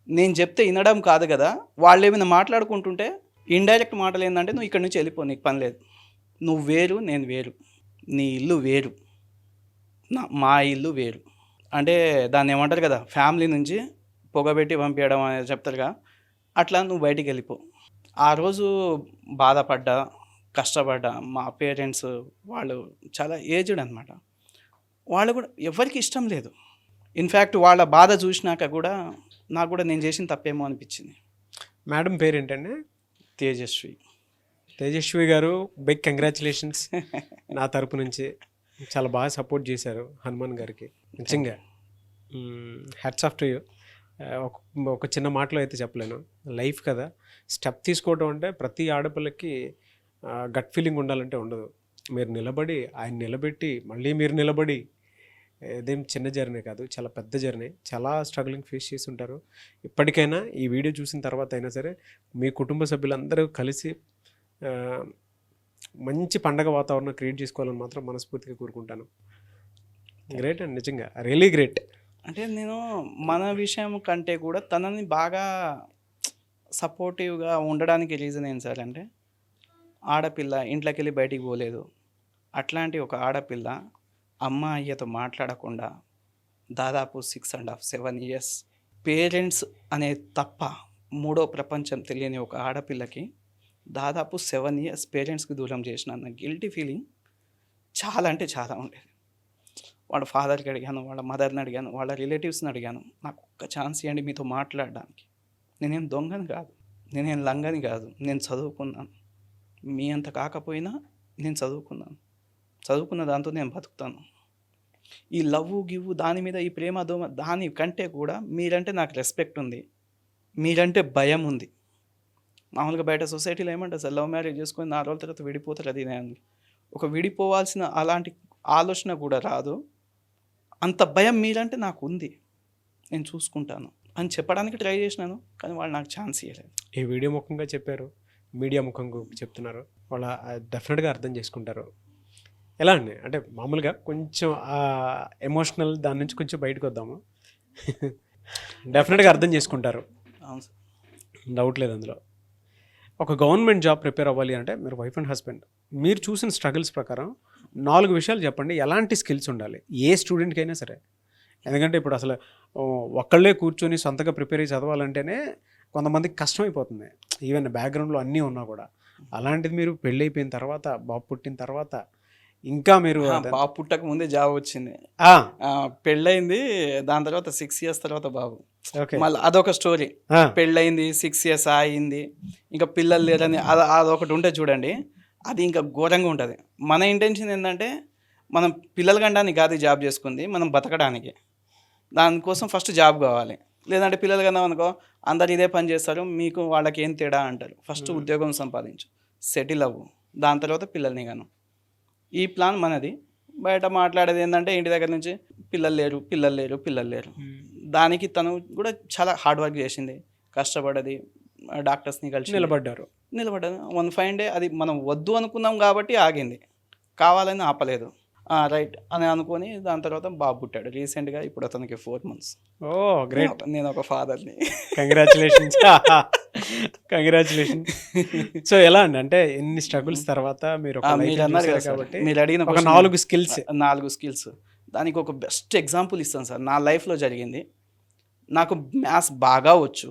నేను చెప్తే వినడం కాదు కదా, వాళ్ళు ఏమైనా మాట్లాడుకుంటుంటే ఇండైరెక్ట్ మాటలు ఏంటంటే, నువ్వు ఇక్కడి నుంచి వెళ్ళిపో, నీకు పని లేదు, నువ్వు వేరు నేను వేరు, నీ ఇల్లు వేరు, మా ఇల్లు వేరు. అంటే దాన్ని ఏమంటారు కదా, ఫ్యామిలీ నుంచి పొగబెట్టి పంపించడం అనేది చెప్తారుగా, అట్లా నువ్వు బయటికి వెళ్ళిపో. ఆ రోజు బాధపడ్డా, కష్టపడ్డా. మా పేరెంట్స్ వాళ్ళు చాలా ఏజ్డ్ అనమాట, వాళ్ళు కూడా ఎవరికి ఇష్టం లేదు. ఇన్ఫ్యాక్ట్ వాళ్ళ బాధ చూసినాక కూడా నాకు కూడా నేను చేసిన తప్పేమో అనిపించింది. మేడం పేరేంటండి? తేజస్వి. తేజస్వి గారు, బిగ్ కంగ్రాచులేషన్స్ నా తరపు నుంచి. చాలా బాగా సపోర్ట్ చేశారు హనుమాన్ గారికి, నిజంగా హ్యాట్స్ ఆఫ్ టు యూ. ఒక చిన్న మాటలో అయితే చెప్పలేను, లైఫ్ కదా, స్టెప్ తీసుకోవడం అంటే ప్రతి ఆడపిల్లకి గట్ ఫీలింగ్ ఉండాలంటే ఉండదు. మీరు నిలబడి, ఆయన నిలబెట్టి, మళ్ళీ మీరు నిలబడి, ఇదేం చిన్న జర్నీ కాదు, చాలా పెద్ద జర్నీ, చాలా స్ట్రగ్లింగ్ ఫేస్ చేసి ఉంటారు. ఇప్పటికైనా ఈ వీడియో చూసిన తర్వాత అయినా సరే మీ కుటుంబ సభ్యులందరూ కలిసి మంచి పండగ వాతావరణం క్రియేట్ చేసుకోవాలని మాత్రం మనస్ఫూర్తిగా కోరుకుంటాను. గ్రేట్ అండి, నిజంగా రియలీ గ్రేట్. అంటే నేను మన విషయం కంటే కూడా తనని బాగా సపోర్టివ్గా ఉండడానికి రీజన్ ఏంటి సార్ అంటే, ఆడపిల్ల ఇంట్లోకి వెళ్ళి బయటికి పోలేదు, అట్లాంటి ఒక ఆడపిల్ల అమ్మ అయ్యతో మాట్లాడకుండా దాదాపు 6.5 7 years పేరెంట్స్ అనే తప్ప మూడో ప్రపంచం తెలియని ఒక ఆడపిల్లకి దాదాపు 7 years పేరెంట్స్కి దూరం చేసిన గిల్టీ ఫీలింగ్ చాలా అంటే చాలా ఉండేది. వాళ్ళ ఫాదర్కి అడిగాను, వాళ్ళ మదర్ని అడిగాను, వాళ్ళ రిలేటివ్స్ని అడిగాను, నాకు ఒక్క ఛాన్స్ ఇవ్వండి మీతో మాట్లాడడానికి. నేనేం దొంగని కాదు, నేనేం లంగని కాదు, నేను చదువుకున్నాను, మీ అంత కాకపోయినా నేను చదువుకున్న దాంతో నేను బతుకుతాను. ఈ లవ్ గివ్వు దాని మీద, ఈ ప్రేమ దోమ దాని కంటే కూడా మీరంటే నాకు రెస్పెక్ట్ ఉంది, మీరంటే భయం ఉంది. మామూలుగా బయట సొసైటీలో ఏమంటారు సార్, లవ్ మ్యారేజ్ చేసుకొని 4 రోజుల తర్వాత విడిపోతారు, అది నేను ఒక విడిపోవాల్సిన అలాంటి ఆలోచన కూడా రాదు. అంత భయం మీరంటే నాకు ఉంది, నేను చూసుకుంటాను అని చెప్పడానికి ట్రై చేసినాను, కానీ వాళ్ళు నాకు ఛాన్స్ ఇవ్వలేదు. ఈ వీడియో ముఖంగా చెప్పారు, మీడియా ముఖంగా చెప్తున్నారు, వాళ్ళ డెఫినెట్గా అర్థం చేసుకుంటారు. ఎలా అండి అంటే మామూలుగా కొంచెం ఎమోషనల్ దాని నుంచి కొంచెం బయటకు వద్దాము. డెఫినెట్గా అర్థం చేసుకుంటారు, అవును సార్, డౌట్ లేదు అందులో. ఒక గవర్నమెంట్ జాబ్ ప్రిపేర్ అవ్వాలి అంటే మీరు వైఫ్ అండ్ హస్బెండ్, మీరు చూసిన స్ట్రగుల్స్ ప్రకారం 4 విషయాలు చెప్పండి. ఎలాంటి స్కిల్స్ ఉండాలి ఏ స్టూడెంట్కైనా సరే? ఎందుకంటే ఇప్పుడు అసలు ఒక్కళ్ళే కూర్చొని సొంతగా ప్రిపేర్ అయ్యి చదవాలంటేనే కొంతమందికి కష్టమైపోతుంది, ఈవెన్ బ్యాక్గ్రౌండ్లో అన్నీ ఉన్నా కూడా. అలాంటిది మీరు పెళ్ళి అయిపోయిన తర్వాత, బాబు పుట్టిన తర్వాత, ఇంకా మీరు బాబు పుట్టక ముందే జాబ్ వచ్చింది, పెళ్ళయింది, దాని తర్వాత 6 years తర్వాత బాబు. మళ్ళీ అదొక స్టోరీ. పెళ్ళయింది 6 years అయింది, ఇంకా పిల్లలు లేరని అదొకటి ఉంటే చూడండి, అది ఇంకా ఘోరంగా ఉంటుంది. మన ఇంటెన్షన్ ఏంటంటే మనం పిల్లలు కనడానికి కాదు జాబ్ చేసుకుంది, మనం బతకడానికి. దానికోసం ఫస్ట్ జాబ్ కావాలి, లేదంటే పిల్లలు కన్నా అనుకో అందరు ఇదే పని చేస్తారు, మీకు వాళ్ళకి ఏం తేడా అంటారు. ఫస్ట్ ఉద్యోగం సంపాదించు, సెటిల్ అవ్వు, దాని తర్వాత పిల్లల్ని గాను. ఈ ప్లాన్ మనది. బయట మాట్లాడేది ఏంటంటే ఇంటి దగ్గర నుంచి పిల్లలు లేరు. దానికి తను కూడా చాలా హార్డ్ వర్క్ చేసింది, కష్టపడ్డది, డాక్టర్స్ని కలిసి నిలబడ్డారు. వన్ ఫైన్ డే అది మనం వద్దు అనుకున్నాం కాబట్టి ఆగింది, కావాలని ఆపలేదు. రైట్ అని అనుకొని దాని తర్వాత బాబు పుట్టాడు రీసెంట్గా, ఇప్పుడు అతనికి 4 months. ఓ గ్రేట్, నేను ఒక ఫాదర్ని. కంగ్రాచులేషన్స్. సో ఎలా అండి అంటే ఎన్ని స్ట్రగుల్స్ తర్వాత మీరు అడిగిన ఒక 4 స్కిల్స్ దానికి ఒక బెస్ట్ ఎగ్జాంపుల్ ఇస్తాను సార్. నా లైఫ్లో జరిగింది. నాకు మ్యాథ్స్ బాగా వచ్చు,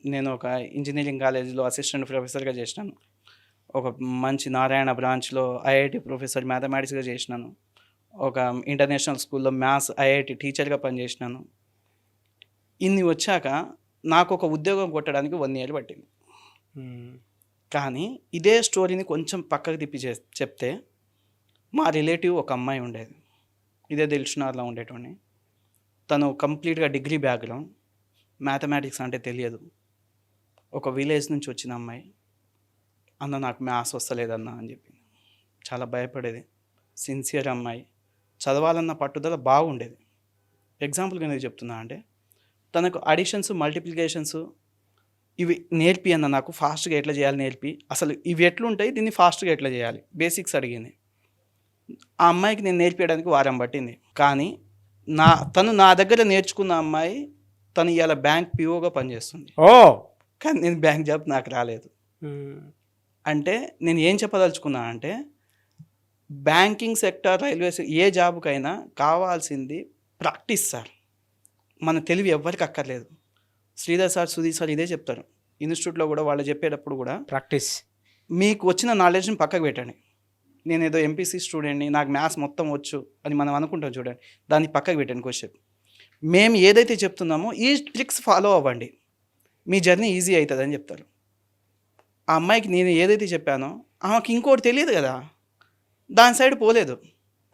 నేను ఒక ఇంజనీరింగ్ కాలేజీలో అసిస్టెంట్ ప్రొఫెసర్గా చేసినాను. ఒక మంచి నారాయణ బ్రాంచ్లో ఐఐటి ప్రొఫెసర్ మ్యాథమెటిక్స్గా చేసినాను. ఒక ఇంటర్నేషనల్ స్కూల్లో మ్యాథ్స్ ఐఐటి టీచర్గా పనిచేసినాను. ఇన్ని వచ్చాక నాకు ఒక ఉద్యోగం కొట్టడానికి 1 ఇయర్ పట్టింది. కానీ ఇదే స్టోరీని కొంచెం పక్కకు తిప్పి చెప్తే మా రిలేటివ్ ఒక అమ్మాయి ఉండేది. ఇదే దిల్షునార్లో ఉండేటోని. తను కంప్లీట్గా డిగ్రీ బ్యాక్గ్రౌండ్, మ్యాథమెటిక్స్ అంటే తెలియదు. ఒక విలేజ్ నుంచి వచ్చిన అమ్మాయి. అన్న నాకు మ్యాథ్స్ వస్తలేదన్న అని చెప్పింది. చాలా భయపడేది. సిన్సియర్ అమ్మాయి, చదవాలన్న పట్టుదల బాగుండేది. ఎగ్జాంపుల్గా నేను చెప్తున్నా అంటే తనకు అడిషన్స్, మల్టిప్లికేషన్స్ ఇవి నేర్పి అన్న, నాకు ఫాస్ట్గా ఎట్లా చేయాలి నేర్పి, అసలు ఇవి ఎట్లుంటాయి, దీన్ని ఫాస్ట్గా ఎట్లా చేయాలి, బేసిక్స్ అడిగింది. ఆ అమ్మాయికి నేను నేర్పించడానికి వారం పట్టింది. కానీ తను నా దగ్గర నేర్చుకున్న అమ్మాయి తను ఇవాళ బ్యాంక్ పిఓగా పనిచేస్తుంది. కానీ నేను బ్యాంక్ జాబ్ నాకు రాలేదు. అంటే నేను ఏం చెప్పదలుచుకున్నా అంటే బ్యాంకింగ్ సెక్టర్, రైల్వేస్, ఏ జాబ్కైనా కావాల్సింది ప్రాక్టీస్ సార్. మన తెలివి ఎవ్వరికి అక్కర్లేదు. శ్రీధర్ సార్, సుధీర్ సార్ ఇదే చెప్తారు ఇన్స్టిట్యూట్లో కూడా. వాళ్ళు చెప్పేటప్పుడు కూడా ప్రాక్టీస్. మీకు వచ్చిన నాలెడ్జ్ని పక్కకు పెట్టండి. నేను ఏదో ఎంపీసీ స్టూడెంట్ని, నాకు మ్యాథ్స్ మొత్తం వచ్చు అని మనం అనుకుంటాం చూడండి, దాన్ని పక్కకు పెట్టండి క్వశ్చన్. మేము ఏదైతే చెప్తున్నామో ఈ ట్రిక్స్ ఫాలో అవ్వండి, మీ జర్నీ ఈజీ అవుతుంది అని చెప్తారు. ఆ అమ్మాయికి నేను ఏదైతే చెప్పానో ఆమెకి ఇంకోటి తెలియదు కదా, దాని సైడ్ పోలేదు.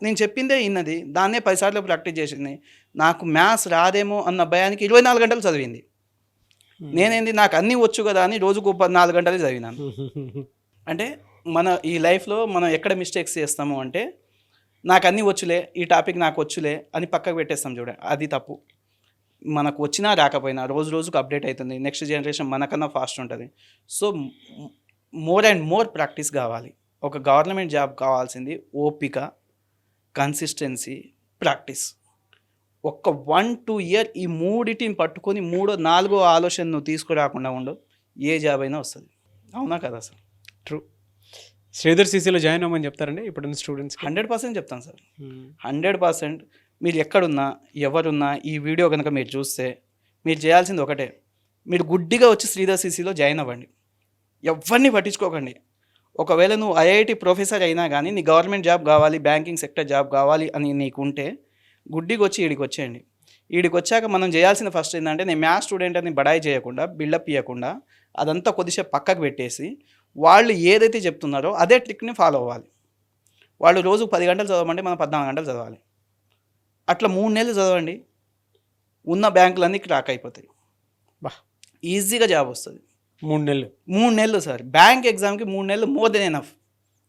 నేను చెప్పిందే ఇన్నది, దాన్నే 10 సార్లు ప్రాక్టీస్ చేసింది. నాకు మ్యాథ్స్ రాదేమో అన్న భయానికి 24 గంటలు చదివింది. నేనేంది నాకు అన్నీ వచ్చు కదా అని రోజుకు 4 గంటలు చదివినాను. అంటే మన ఈ లైఫ్లో మనం ఎక్కడ మిస్టేక్స్ చేస్తాము అంటే నాకు అన్నీ వచ్చులే, ఈ టాపిక్ నాకు వచ్చులే అని పక్కకు పెట్టేస్తాం చూడండి, అది తప్పు. మనకు వచ్చినా రాకపోయినా రోజు రోజుకు అప్డేట్ అవుతుంది. నెక్స్ట్ జనరేషన్ మనకన్నా ఫాస్ట్ ఉంటుంది. So more and more practice కావాలి. ఒక గవర్నమెంట్ జాబ్ కావాల్సింది ఓపిక, కన్సిస్టెన్సీ, ప్రాక్టీస్. ఒక్క 1-2 ఇయర్ ఈ మూడిటిని పట్టుకొని 3వ 4వ ఆలోచన నువ్వు తీసుకురాకుండా ఉండు, ఏ జాబ్ అయినా వస్తుంది. అవునా కదా సార్? ట్రూ. శ్రీధర్ సీసీలో జాయిన్ అవ్వమని చెప్తారండి ఇప్పుడున్న స్టూడెంట్స్కి? 100% చెప్తాను సార్. 100%. మీరు ఎక్కడున్నా, ఎవరున్నా ఈ వీడియో కనుక మీరు చూస్తే మీరు చేయాల్సింది ఒకటే, మీరు గుడ్డిగా వచ్చి శ్రీధర్ సీసీలో జాయిన్ అవ్వండి. ఎవరిని పట్టించుకోకండి. ఒకవేళ నువ్వు ఐఐటి ప్రొఫెసర్ అయినా కానీ నీ గవర్నమెంట్ జాబ్ కావాలి, బ్యాంకింగ్ సెక్టర్ జాబ్ కావాలి అని నీకు ఉంటే గుడ్డిగా వచ్చి ఈడికి వచ్చేయండి. ఈడికి వచ్చాక మనం చేయాల్సిన ఫస్ట్ ఏంటంటే, నేను మ్యాథ్స్ స్టూడెంట్ అని బడాయి చేయకుండా, బిల్డప్ ఇవ్వకుండా అదంతా కొద్దిసేపు పక్కకు పెట్టేసి వాళ్ళు ఏదైతే చెప్తున్నారో అదే ట్రిక్ని ఫాలో అవ్వాలి. వాళ్ళు రోజు 10 గంటలు చదవమంటే మనం 14 గంటలు చదవాలి. అట్లా 3 నెలలు చదవండి, ఉన్న బ్యాంకులన్నీ క్రాక్ అయిపోతాయి. ఈజీగా జాబ్ వస్తుంది. 3 నెలలు సార్. బ్యాంక్ ఎగ్జామ్కి 3 నెలలు more than enough.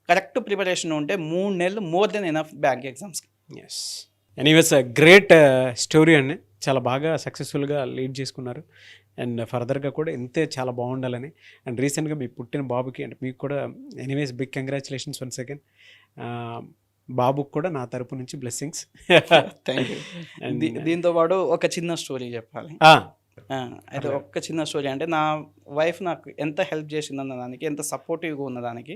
Correct preparation ఉంటే 3 నెలలు మోర్ దెన్ ఎనఫ్ బ్యాంక్ ఎగ్జామ్స్కి. ఎస్, ఎనీవేస్ గ్రేట్ స్టోరీ అండి. చాలా బాగా సక్సెస్ఫుల్గా లీడ్ చేసుకున్నారు. అండ్ ఫర్దర్గా కూడా ఇంతే చాలా బాగుండాలని. అండ్ రీసెంట్గా మీ పుట్టిన బాబుకి అంటే మీకు కూడా anyways big congratulations once again. బాబుకి కూడా నా తరపు నుంచి బ్లెస్సింగ్స్. Thank you. దీంతో పాటు ఒక చిన్న స్టోరీ చెప్పాలి. అయితే ఒక్క చిన్న స్టోరీ అంటే, నా వైఫ్ నాకు ఎంత హెల్ప్ చేసిందన్న దానికి, ఎంత సపోర్టివ్గా ఉన్నదానికి,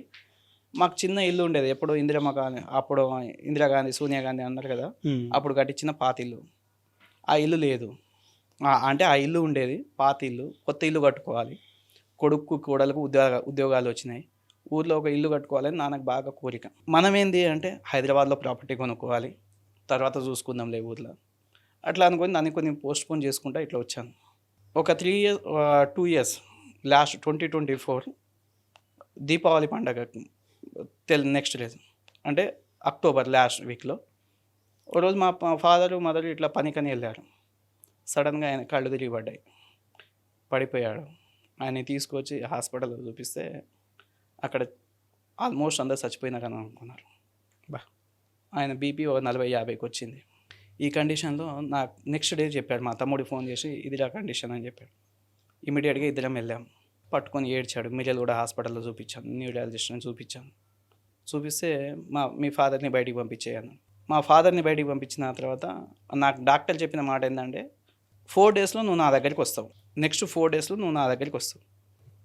మాకు చిన్న ఇల్లు ఉండేది. ఎప్పుడు అప్పుడు ఇందిరాగాంధీ, సోనియా గాంధీ అన్నారు కదా, అప్పుడు కట్టించిన పాత ఇల్లు. ఆ ఇల్లు లేదు. అంటే ఆ ఇల్లు ఉండేది పాత ఇల్లు, కొత్త ఇల్లు కట్టుకోవాలి. కొడుకు కోడలకు ఉద్యోగాలు వచ్చినాయి. ఊర్లో ఒక ఇల్లు కట్టుకోవాలని నాన్నకు బాగా కోరిక. మనం ఏంది అంటే హైదరాబాద్లో ప్రాపర్టీ కొనుక్కోవాలి, తర్వాత చూసుకుందాంలే ఊర్లో, అట్లా అనుకుని దాన్ని కొన్ని పోస్ట్పోన్ చేసుకుంటా ఇట్లా వచ్చాను. ఒక 2 ఇయర్స్ లాస్ట్ 2024 దీపావళి పండగ నెక్స్ట్ డేస్ అంటే అక్టోబర్ లాస్ట్ వీక్లో ఓ రోజు మా ఫాదరు మదరు ఇట్లా పనికని వెళ్ళారు. సడన్గా ఆయన కళ్ళు తిరిగి పడిపోయాడు. ఆయన తీసుకొచ్చి హాస్పిటల్లో చూపిస్తే అక్కడ ఆల్మోస్ట్ అందరు చచ్చిపోయినారని అనుకున్నారు. ఆయన బీపీ 40-50కి వచ్చింది. ఈ కండిషన్లో నాకు నెక్స్ట్ డే చెప్పాడు, మా తమ్ముడికి ఫోన్ చేసి ఇదిలా కండిషన్ అని చెప్పాడు. ఇమీడియట్గా ఇద్దరం వెళ్ళాం. పట్టుకొని ఏడ్చాడు. మిర్యాలు కూడా హాస్పిటల్లో చూపించాను, న్యూరాలజిస్ట్ని చూపించాను. చూపిస్తే మీ ఫాదర్ని బయటికి పంపించేయను. మా ఫాదర్ని బయటికి పంపించిన తర్వాత నాకు డాక్టర్ చెప్పిన మాట ఏంటంటే, 4 డేస్లో నువ్వు నా దగ్గరికి వస్తావు, నెక్స్ట్ 4 డేస్లో నువ్వు నా దగ్గరికి వస్తావు,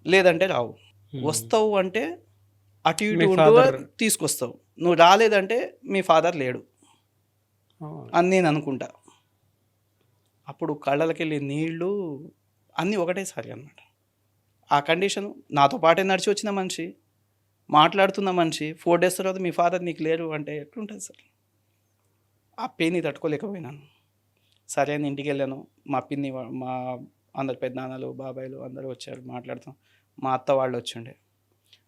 లేదంటే రావు. వస్తావు అంటే అటు ఇటు తీసుకొస్తావు, నువ్వు రాలేదంటే మీ ఫాదర్ లేడు అని నేను అనుకుంటా. అప్పుడు కళ్ళకి వెళ్ళి నీళ్ళు అన్నీ ఒకటేసారి అన్నమాట. ఆ కండిషను నాతో పాటే నడిచి వచ్చిన మనిషి మాట్లాడుతున్న మనిషి 4 డేస్ తర్వాత మీ ఫాదర్ నీకు లేరు అంటే ఎట్లుంటుంది సార్? ఆ పెయిన్ని తట్టుకోలేకపోయినాను. సరే అని ఇంటికి వెళ్ళాను. మా పిన్ని మా అందరు పెద్దనాన్నలు, బాబాయిలు అందరూ వచ్చారు మాట్లాడుతాం. మా అత్త వాళ్ళు వచ్చిండే.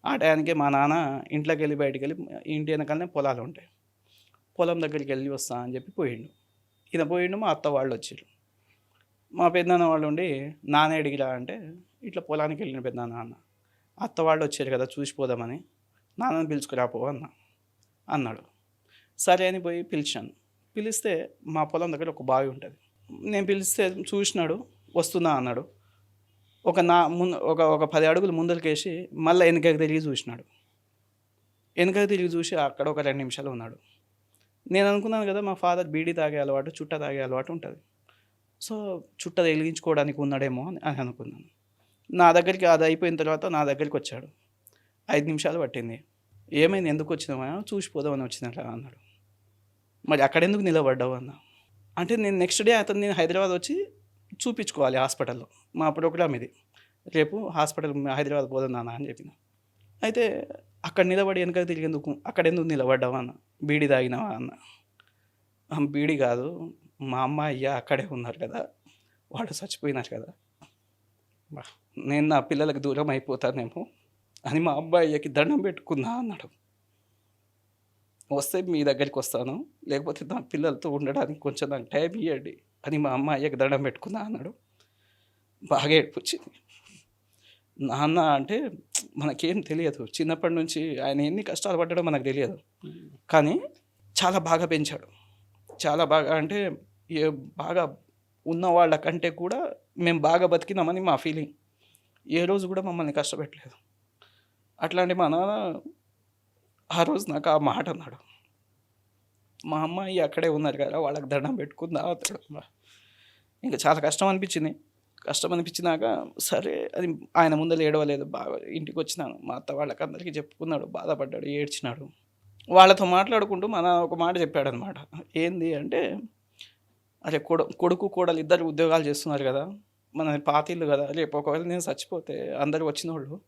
ఆ టయానికి మా నాన్న ఇంట్లోకి వెళ్ళి బయటికి వెళ్ళి ఇంటి వెనకాలనే పొలాలు ఉంటాయి. పొలం దగ్గరికి వెళ్ళి వస్తా అని చెప్పి పోయిండు. ఈయన పోయిండు, మా అత్త వాళ్ళు వచ్చిర్రు. మా పెద్దనాన్న వాళ్ళు ఉండి నాన్న అడిగిరా అంటే ఇట్లా పొలానికి వెళ్ళిన పెద్దనాన్న అన్న. అత్త వాళ్ళు వచ్చారు కదా చూసిపోదామని నాన్నని పిలుచుకురాపో అన్నాడు. సరే అని పోయి పిలిచాను. పిలిస్తే మా పొలం దగ్గర ఒక బావి ఉంటుంది. నేను పిలిస్తే చూసినాడు, వస్తున్నా అన్నాడు. ఒక 10 అడుగులు ముందరికేసి మళ్ళీ వెనకకి తిరిగి చూసినాడు. వెనకకి తిరిగి చూసి అక్కడ ఒక 2 నిమిషాలు ఉన్నాడు. నేను అనుకున్నాను కదా మా ఫాదర్ బీడీ తాగే అలవాటు, చుట్ట తాగే అలవాటు ఉంటుంది. సో చుట్ట వెలిగించుకోవడానికి ఉన్నాడేమో అని అనుకున్నాను. నా దగ్గరికి అది అయిపోయిన తర్వాత నా దగ్గరికి వచ్చాడు. 5 నిమిషాలు పట్టింది. ఏమైంది, ఎందుకు వచ్చినావా? చూసిపోదామని వచ్చినట్లా అన్నాడు. మరి అక్కడెందుకు నిలబడ్డావు అన్న. అంటే నేను నెక్స్ట్ డే నేను హైదరాబాద్ వచ్చి చూపించుకోవాలి హాస్పిటల్లో. మా ప్రోగ్రామ్ ఇది. రేపు హాస్పిటల్ హైదరాబాద్ పోదాం నాన్న అని చెప్పిన. అయితే అక్కడ నిలబడి వెనక తిరిగేందుకు అక్కడెందుకు నిలబడ్డావా అన్న. బీడీ తాగినావా అన్న. బీడీ కాదు, మా అమ్మ అయ్య అక్కడే ఉన్నారు కదా, వాళ్ళు చచ్చిపోయినారు కదా, నేను నా పిల్లలకు దూరం అయిపోతానేమో అని మా అబ్బాయికి దండం పెట్టుకున్నా అన్నాడు. వస్తే మీ దగ్గరికి వస్తాను, లేకపోతే నా పిల్లలతో ఉండడానికి కొంచెం నాకు టైం ఇవ్వండి అని మా అమ్మ అయ్యకి దండం పెట్టుకున్నా అన్నాడు. బాగా ఏడ్పొచ్చింది. నాన్న అంటే మనకేం తెలియదు, చిన్నప్పటి నుంచి ఆయన ఎన్ని కష్టాలు పడ్డాడో మనకు తెలియదు, కానీ చాలా బాగా పెంచాడు. చాలా బాగా అంటే బాగా ఉన్న వాళ్ళకంటే కూడా మేము బాగా బతికినామని మా ఫీలింగ్. ఏ రోజు కూడా మమ్మల్ని కష్టపెట్టలేదు. అట్లాంటి మా నాన్న ఆ రోజు నాకు ఆ మాట అన్నాడు. మా అమ్మాయి అక్కడే ఉన్నారు కదా, వాళ్ళకి దండం పెట్టుకుందా అతడు. ఇంకా చాలా కష్టం అనిపించింది. కష్టం అనిపించినాక సరే అది ఆయన ముందర ఏడవలేదు. బాగా ఇంటికి వచ్చినాను, మా అత్త వాళ్ళకి అందరికీ చెప్పుకున్నాడు, బాధపడ్డాడు, ఏడ్చినాడు. వాళ్ళతో మాట్లాడుకుంటూ మన ఒక మాట చెప్పాడు అనమాట. ఏంది అంటే, అరే కొడుకు కోడలు ఇద్దరు ఉద్యోగాలు చేస్తున్నారు కదా, మన పాత ఇల్లు కదా, రేపు ఒకవేళ నేను చచ్చిపోతే అందరు వచ్చిన వాళ్ళు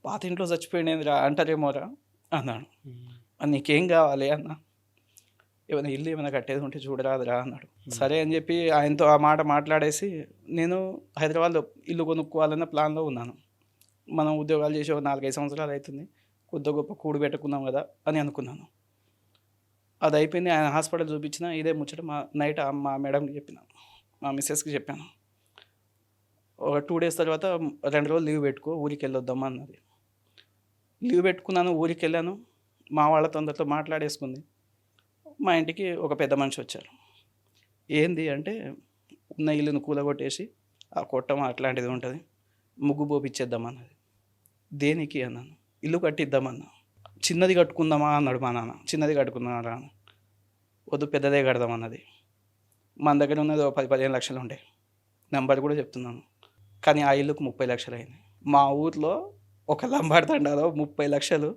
పాత ఇంట్లో చచ్చిపోయినరా అంటారేమోరా అన్నాడు. నీకేం కావాలి అన్న, ఏమైనా ఇల్లు ఏమైనా కట్టేది ఉంటే చూడరాదురా అన్నాడు. సరే అని చెప్పి ఆయనతో ఆ మాట మాట్లాడేసి నేను హైదరాబాద్లో ఇల్లు కొనుక్కోవాలన్న ప్లాన్లో ఉన్నాను. మనం ఉద్యోగాలు చేసి 4-5 సంవత్సరాలు అవుతుంది, కొద్ది గొప్ప కూడు పెట్టుకుందాం కదా అని అనుకున్నాను. అది అయిపోయింది. ఆయన హాస్పిటల్ చూపించిన ఇదే ముచ్చట నైట్ మా మేడంకి చెప్పిన, మా మిస్సెస్కి చెప్పాను. ఒక 2 డేస్ తర్వాత 2 రోజులు లీవ్ పెట్టుకో, ఊరికి వెళ్ళొద్దామా అన్నది. లీవ్ పెట్టుకున్నాను, ఊరికి వెళ్ళాను. మా వాళ్ళతో అందరితో మాట్లాడేసుకుంది. మా ఇంటికి ఒక పెద్ద మనిషి వచ్చారు. ఏంది అంటే, ఉన్న ఇల్లును కూలగొట్టేసి ఆ కొట్టం అట్లాంటిది ఉంటుంది, ముగ్గు పోపిచ్చేద్దామన్నది. దేనికి అన్నాను. ఇల్లు కట్టిద్దామన్నా. చిన్నది కట్టుకుందామా అన్నాడు మా నాన్న. చిన్నది కట్టుకుందామా? వద్దు, పెద్దదే కడదామన్నది. మన దగ్గర ఉన్నది 10-15 లక్షలు ఉండే, నెంబర్ కూడా చెప్తున్నాను. కానీ ఆ ఇల్లుకు 30 లక్షలు అయింది. మా ఊర్లో ఒక లంబాడి తండాలో 30 లక్షలు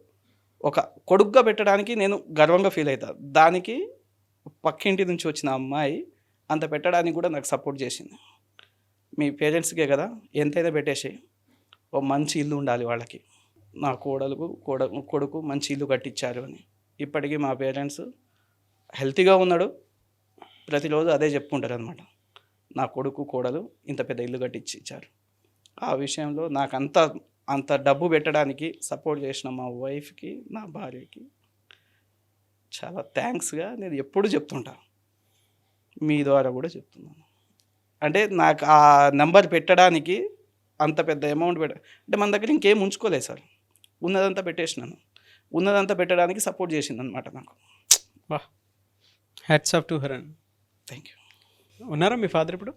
ఒక కొడుకుగా పెట్టడానికి నేను గర్వంగా ఫీల్ అవుతాను. దానికి పక్కింటి నుంచి వచ్చిన అమ్మాయి అంత పెట్టడానికి కూడా నాకు సపోర్ట్ చేసింది. మీ పేరెంట్స్కే కదా, ఎంతైనా పెట్టేసి ఓ మంచి ఇల్లు ఉండాలి వాళ్ళకి. నా కొడుకు మంచి ఇల్లు కట్టించారు అని. ఇప్పటికీ మా పేరెంట్స్ హెల్తీగా ఉన్నాడు, ప్రతిరోజు అదే చెప్పుకుంటారు అనమాట. నా కొడుకు కోడలు ఇంత పెద్ద ఇల్లు కట్టించి ఇచ్చారు. ఆ విషయంలో నాకు అంత డబ్బు పెట్టడానికి సపోర్ట్ చేసిన మా వైఫ్కి, నా భార్యకి చాలా థ్యాంక్స్గా నేను ఎప్పుడు చెప్తుంటా. మీ ద్వారా కూడా చెప్తున్నాను. అంటే నాకు ఆ నెంబర్ పెట్టడానికి అంత పెద్ద అమౌంట్ అంటే మన దగ్గర ఇంకేం ఉంచుకోలేదు సార్, ఉన్నదంతా పెట్టేసినాను. ఉన్నదంతా పెట్టడానికి సపోర్ట్ చేసింది అనమాట నాకు. Hats off to her. Thank you. ఉన్నారా మీ ఫాదర్ ఇప్పుడు?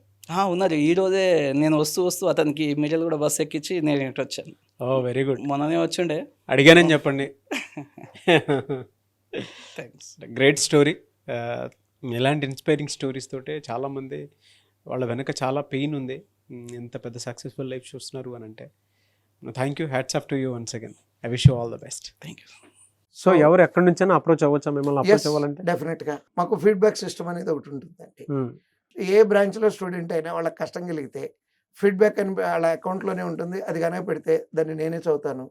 ఉన్నారు. ఈరోజే నేను వస్తూ అతనికి మిడిల్ కూడా బస్సు ఎక్కించి నేను ఇటు వచ్చాను. ఓ వెరీ గుడ్. మొన్ననే వచ్చిండే, అడిగానని చెప్పండి. థ్యాంక్స్. Great story. ఇలాంటి ఇన్స్పైరింగ్ స్టోరీస్ తోటే చాలామంది వాళ్ళ వెనక చాలా పెయిన్ ఉంది, ఎంత పెద్ద సక్సెస్ఫుల్ లైఫ్ చూస్తున్నారు అని అంటే. Thank you, hats off to you once again. I wish you all the best. Thank you. So ఎవరు ఎక్కడి నుంచైనా అప్రోచ్ అవ్వచ్చా మిమ్మల్ని? అప్రోచ్ అవ్వాలంటే డెఫినెట్గా మాకు ఫీడ్బ్యాక్ సిస్టమ్ అనేది ఒకటి ఉంటుందండి. ఏ బ్రాంచ్లో స్టూడెంట్ అయినా వాళ్ళకి కష్టం కలిగితే ఫీడ్బ్యాక్ అని వాళ్ళ అకౌంట్లోనే ఉంటుంది. అది కనుక పెడితే దాన్ని నేనే చదువుతాను.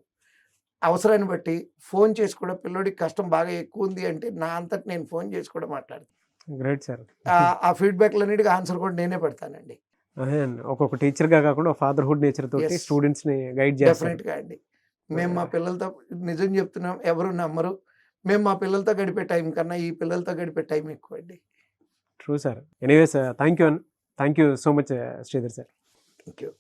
అవసరాన్ని బట్టి ఫోన్ చేసి కూడా పిల్లోడికి కష్టం బాగా ఎక్కువ ఉంది అంటే నా అంతటి నేను ఫోన్ చేసి కూడా మాట్లాడతాను. Great sir. ఆ ఫీడ్బ్యాక్లన్నిటికీ ఆన్సర్ కూడా నేనే పెడతానండి. అదే అండి, ఒక్కొక్క టీచర్గా కాకుండా ఫాదర్హుడ్ నేచర్ తోటి Yes. స్టూడెంట్స్ని గైడ్ చేస్తారు. డెఫినెట్గా అండి. మేము మా పిల్లలతో నిజం చెప్తున్నాం, ఎవరు నమ్మరు, మేము మా పిల్లలతో గడిపే టైం కన్నా ఈ పిల్లలతో గడిపే టైం ఎక్కువ అండి. True sir. Anyways thank you so much Sridhar sir. Thank you.